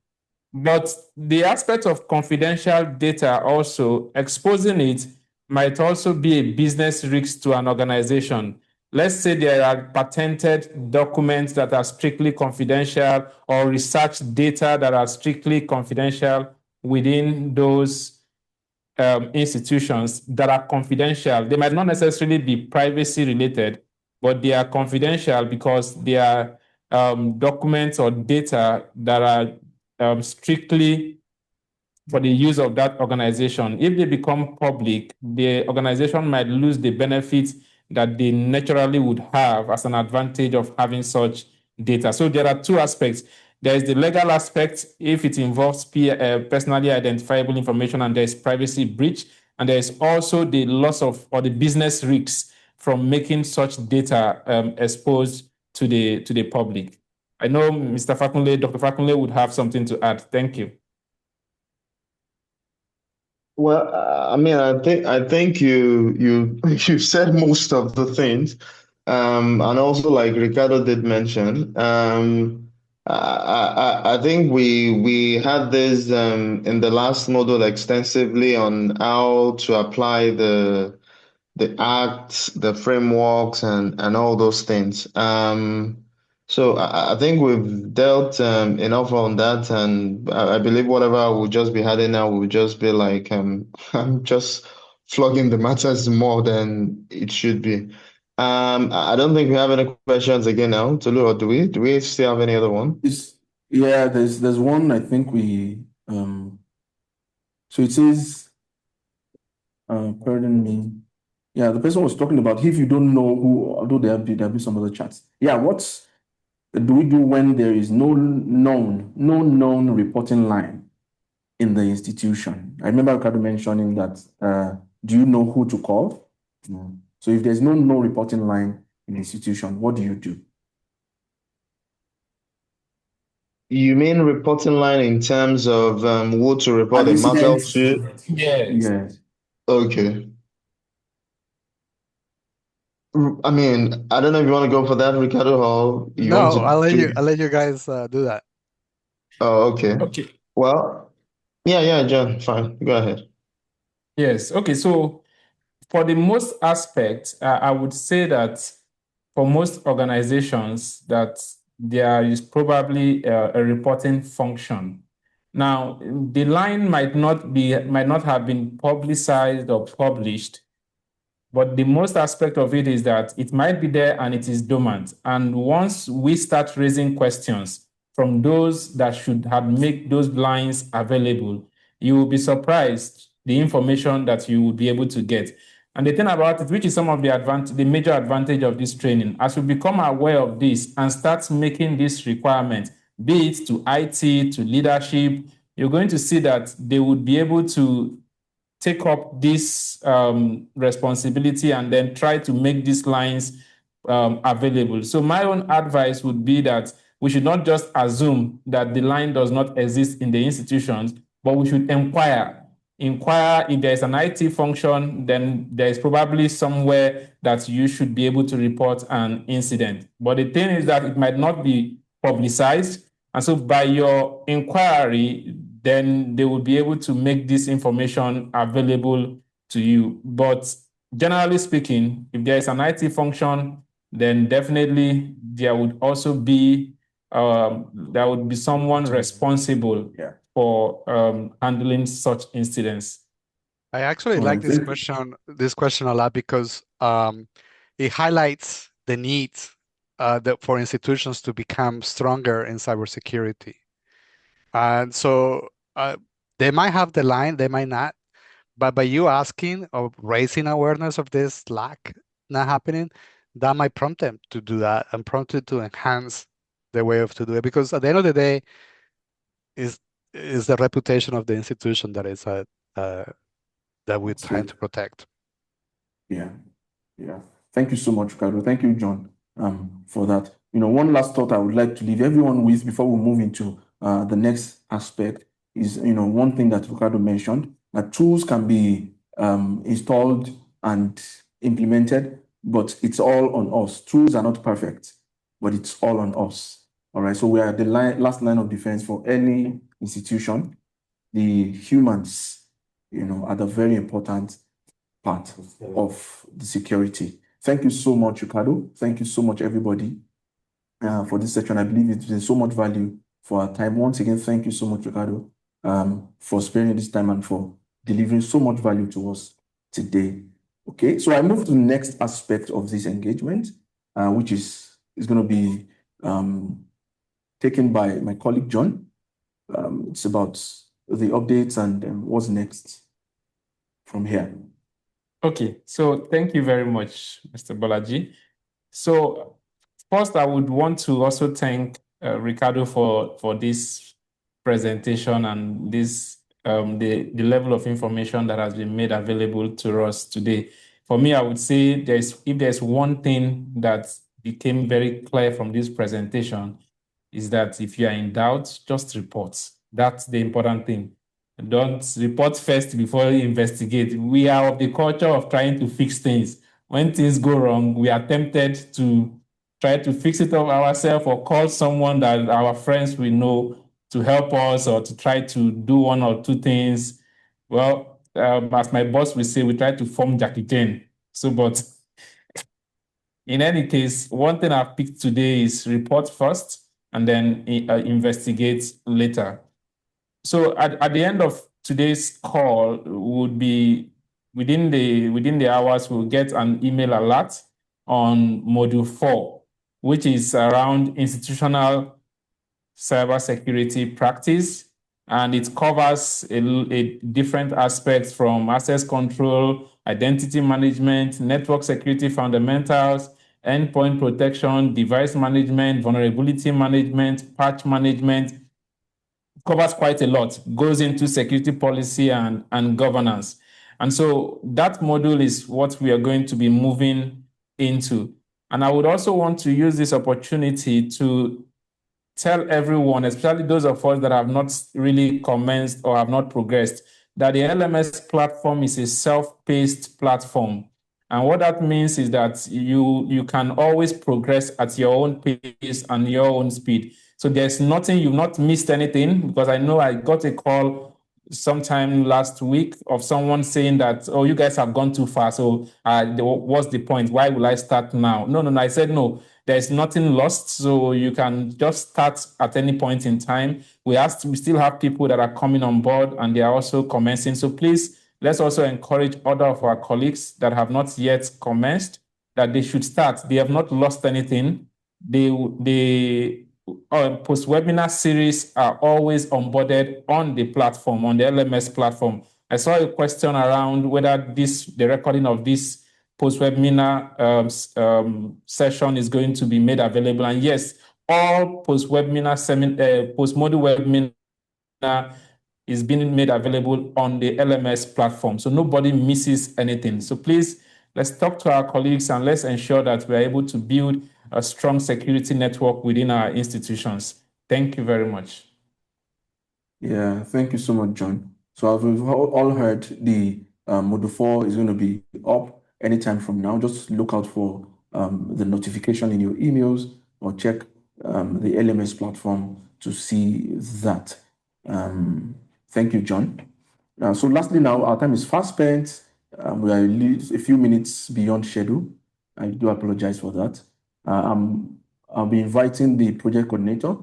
But the aspect of confidential data, also exposing it, might also be a business risk to an organization. Let's say there are patented documents that are strictly confidential, or research data that are strictly confidential within those institutions that are confidential. They might not necessarily be privacy related, but they are confidential because they are documents or data that are strictly for the use of that organization. If they become public, the organization might lose the benefits that they naturally would have as an advantage of having such data. So there are two aspects. There is the legal aspect if it involves personally identifiable information and there is privacy breach. And there is also the loss of, or the business risks from making such data exposed to the public. I know Dr. Fakunle would have something to add. Thank you. Well, I think you said most of the things, and also like Ricardo did mention, I think we had this in the last module extensively on how to apply the acts, the frameworks, and all those things. So I think we've dealt enough on that, and I believe whatever we'll just be having now will just be like I'm just flogging the matters more than it should be. I don't think we have any questions again now, Tolu, or do we? Do we still have any other one? Yeah, there's one I think so it says, pardon me. Yeah, the person was talking about if you don't know who, although there'll be some other chats. Yeah, what do we do when there is no known reporting line in the institution? I remember Ricardo mentioning that. Do you know who to call? So if there's no reporting line in the institution, what do you do? You mean reporting line in terms of who to report An a matter incident. to? Yes. Okay. I mean, I don't know if you want to go for that, Ricardo, or you want No, to I'll do. let you guys do that. Oh, okay. Okay. Well, yeah, John, fine. Go ahead. Yes. Okay. So for the most aspect, I would say that for most organizations that there is probably a reporting function. Now, the line might not have been publicized or published, but the most aspect of it is that it might be there and it is dormant. And once we start raising questions from those that should have made those lines available, you will be surprised the information that you will be able to get. And the thing about it, which is some of the major advantage of this training, as we become aware of this and start making this requirement, be it to IT, to leadership, you're going to see that they would be able to take up this responsibility and then try to make these lines available. So my own advice would be that we should not just assume that the line does not exist in the institutions, but we should inquire. Inquire if there is an IT function, then there is probably somewhere that you should be able to report an incident. But the thing is that it might not be publicized. And so by your inquiry, then they will be able to make this information available to you. But generally speaking, if there is an IT function, then definitely there would also be someone responsible for handling such incidents. I actually like this question a lot because it highlights the need for institutions to become stronger in cybersecurity. And so they might have the line, they might not, but by you asking or raising awareness of this lack not happening, that might prompt them to do that and prompt it to enhance their way of to do it. Because at the end of the day, is the reputation of the institution that is that we're trying to protect. Yeah. Thank you so much, Ricardo. Thank you, John, for that. One last thought I would like to leave everyone with before we move into the next aspect is, one thing that Ricardo mentioned, that tools can be installed and implemented, but it's all on us. Tools are not perfect, but it's all on us. All right. So we are the last line of defense for any institution. The humans, are the very important part of the security. Thank you so much, Ricardo. Thank you so much, everybody, for this section. I believe it's been so much value for our time. Once again, thank you so much, Ricardo, for sparing this time and for delivering so much value to us today. Okay, so I move to the next aspect of this engagement, which is going to be taken by my colleague, John. It's about the updates and what's next from here. Okay, so thank you very much, Mr. Bolaji. So first, I would want to also thank Ricardo for this presentation and this the level of information that has been made available to us today. For me, I would say if there's one thing that became very clear from this presentation is that if you are in doubt, just report. That's the important thing. Don't report first before you investigate. We are of the culture of trying to fix things. When things go wrong, we are tempted to try to fix it up ourselves or call someone that our friends we know to help us or to try to do one or two things. Well, as my boss will say, we try to form Jackie Chan. But in any case, one thing I've picked today is report first and then investigate later. So at the end of today's call would be within the hours, we'll get an email alert on Module 4, which is around institutional cybersecurity practice. And it covers a different aspects from access control, identity management, network security fundamentals, endpoint protection, device management, vulnerability management, patch management. Covers quite a lot, goes into security policy and governance. And so that module is what we are going to be moving into. And I would also want to use this opportunity to tell everyone, especially those of us that have not really commenced or have not progressed, that the LMS platform is a self-paced platform. And what that means is that you can always progress at your own pace and your own speed. So there's nothing, you've not missed anything, because I know I got a call sometime last week of someone saying that, oh, you guys have gone too far. So what's the point? Why will I start now? No. I said, no, there's nothing lost. So you can just start at any point in time. We still have people that are coming on board and they are also commencing. So please, let's also encourage other of our colleagues that have not yet commenced that they should start. They have not lost anything. The post-webinar series are always onboarded on the platform, on the LMS platform. I saw a question around whether the recording of this post-webinar session is going to be made available. And yes, all post-webinar post-module webinar is being made available on the LMS platform, so nobody misses anything. So please, let's talk to our colleagues and let's ensure that we're able to build a strong security network within our institutions. Thank you very much. Yeah, thank you so much, John. So we've all heard the Module 4 is going to be up anytime from now. Just look out for the notification in your emails or check the LMS platform to see that. Thank you, John. So lastly now, our time is fast spent. We are a few minutes beyond schedule. I do apologize for that. I'll be inviting the project coordinator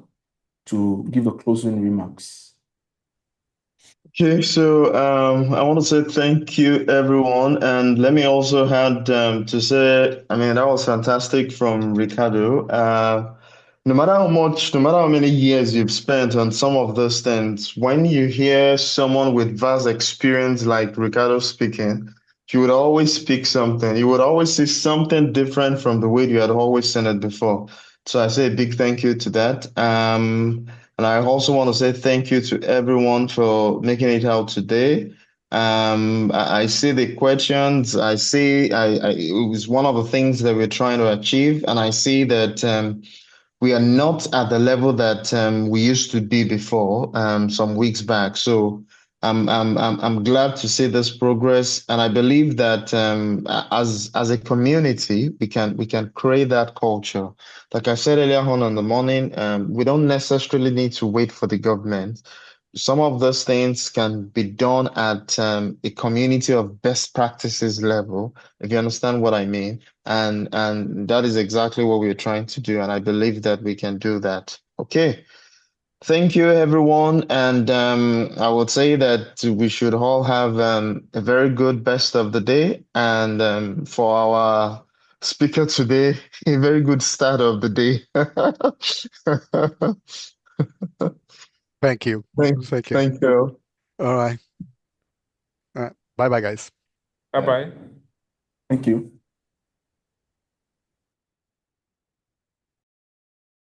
to give the closing remarks. Okay, so I want to say thank you, everyone. And let me also add to say, I mean, that was fantastic from Ricardo. No matter how many years you've spent on some of those things, when you hear someone with vast experience like Ricardo speaking, you would always speak something. You would always see something different from the way you had always seen it before. So I say a big thank you to that. And I also want to say thank you to everyone for making it out today. I see the questions. It was one of the things that we're trying to achieve, and I see that we are not at the level that we used to be before some weeks back. So I'm glad to see this progress, and I believe that as a community we can create that culture. Like I said earlier on in the morning, we don't necessarily need to wait for the government. Some of those things can be done at a community of best practices level, if you understand what I mean. And that is exactly what we're trying to do. And I believe that we can do that. Okay. Thank you, everyone. And I would say that we should all have a very good best of the day. And for our speaker today, a very good start of the day. Thank you. Thank you. All right. Bye-bye, guys. Bye-bye. Thank you.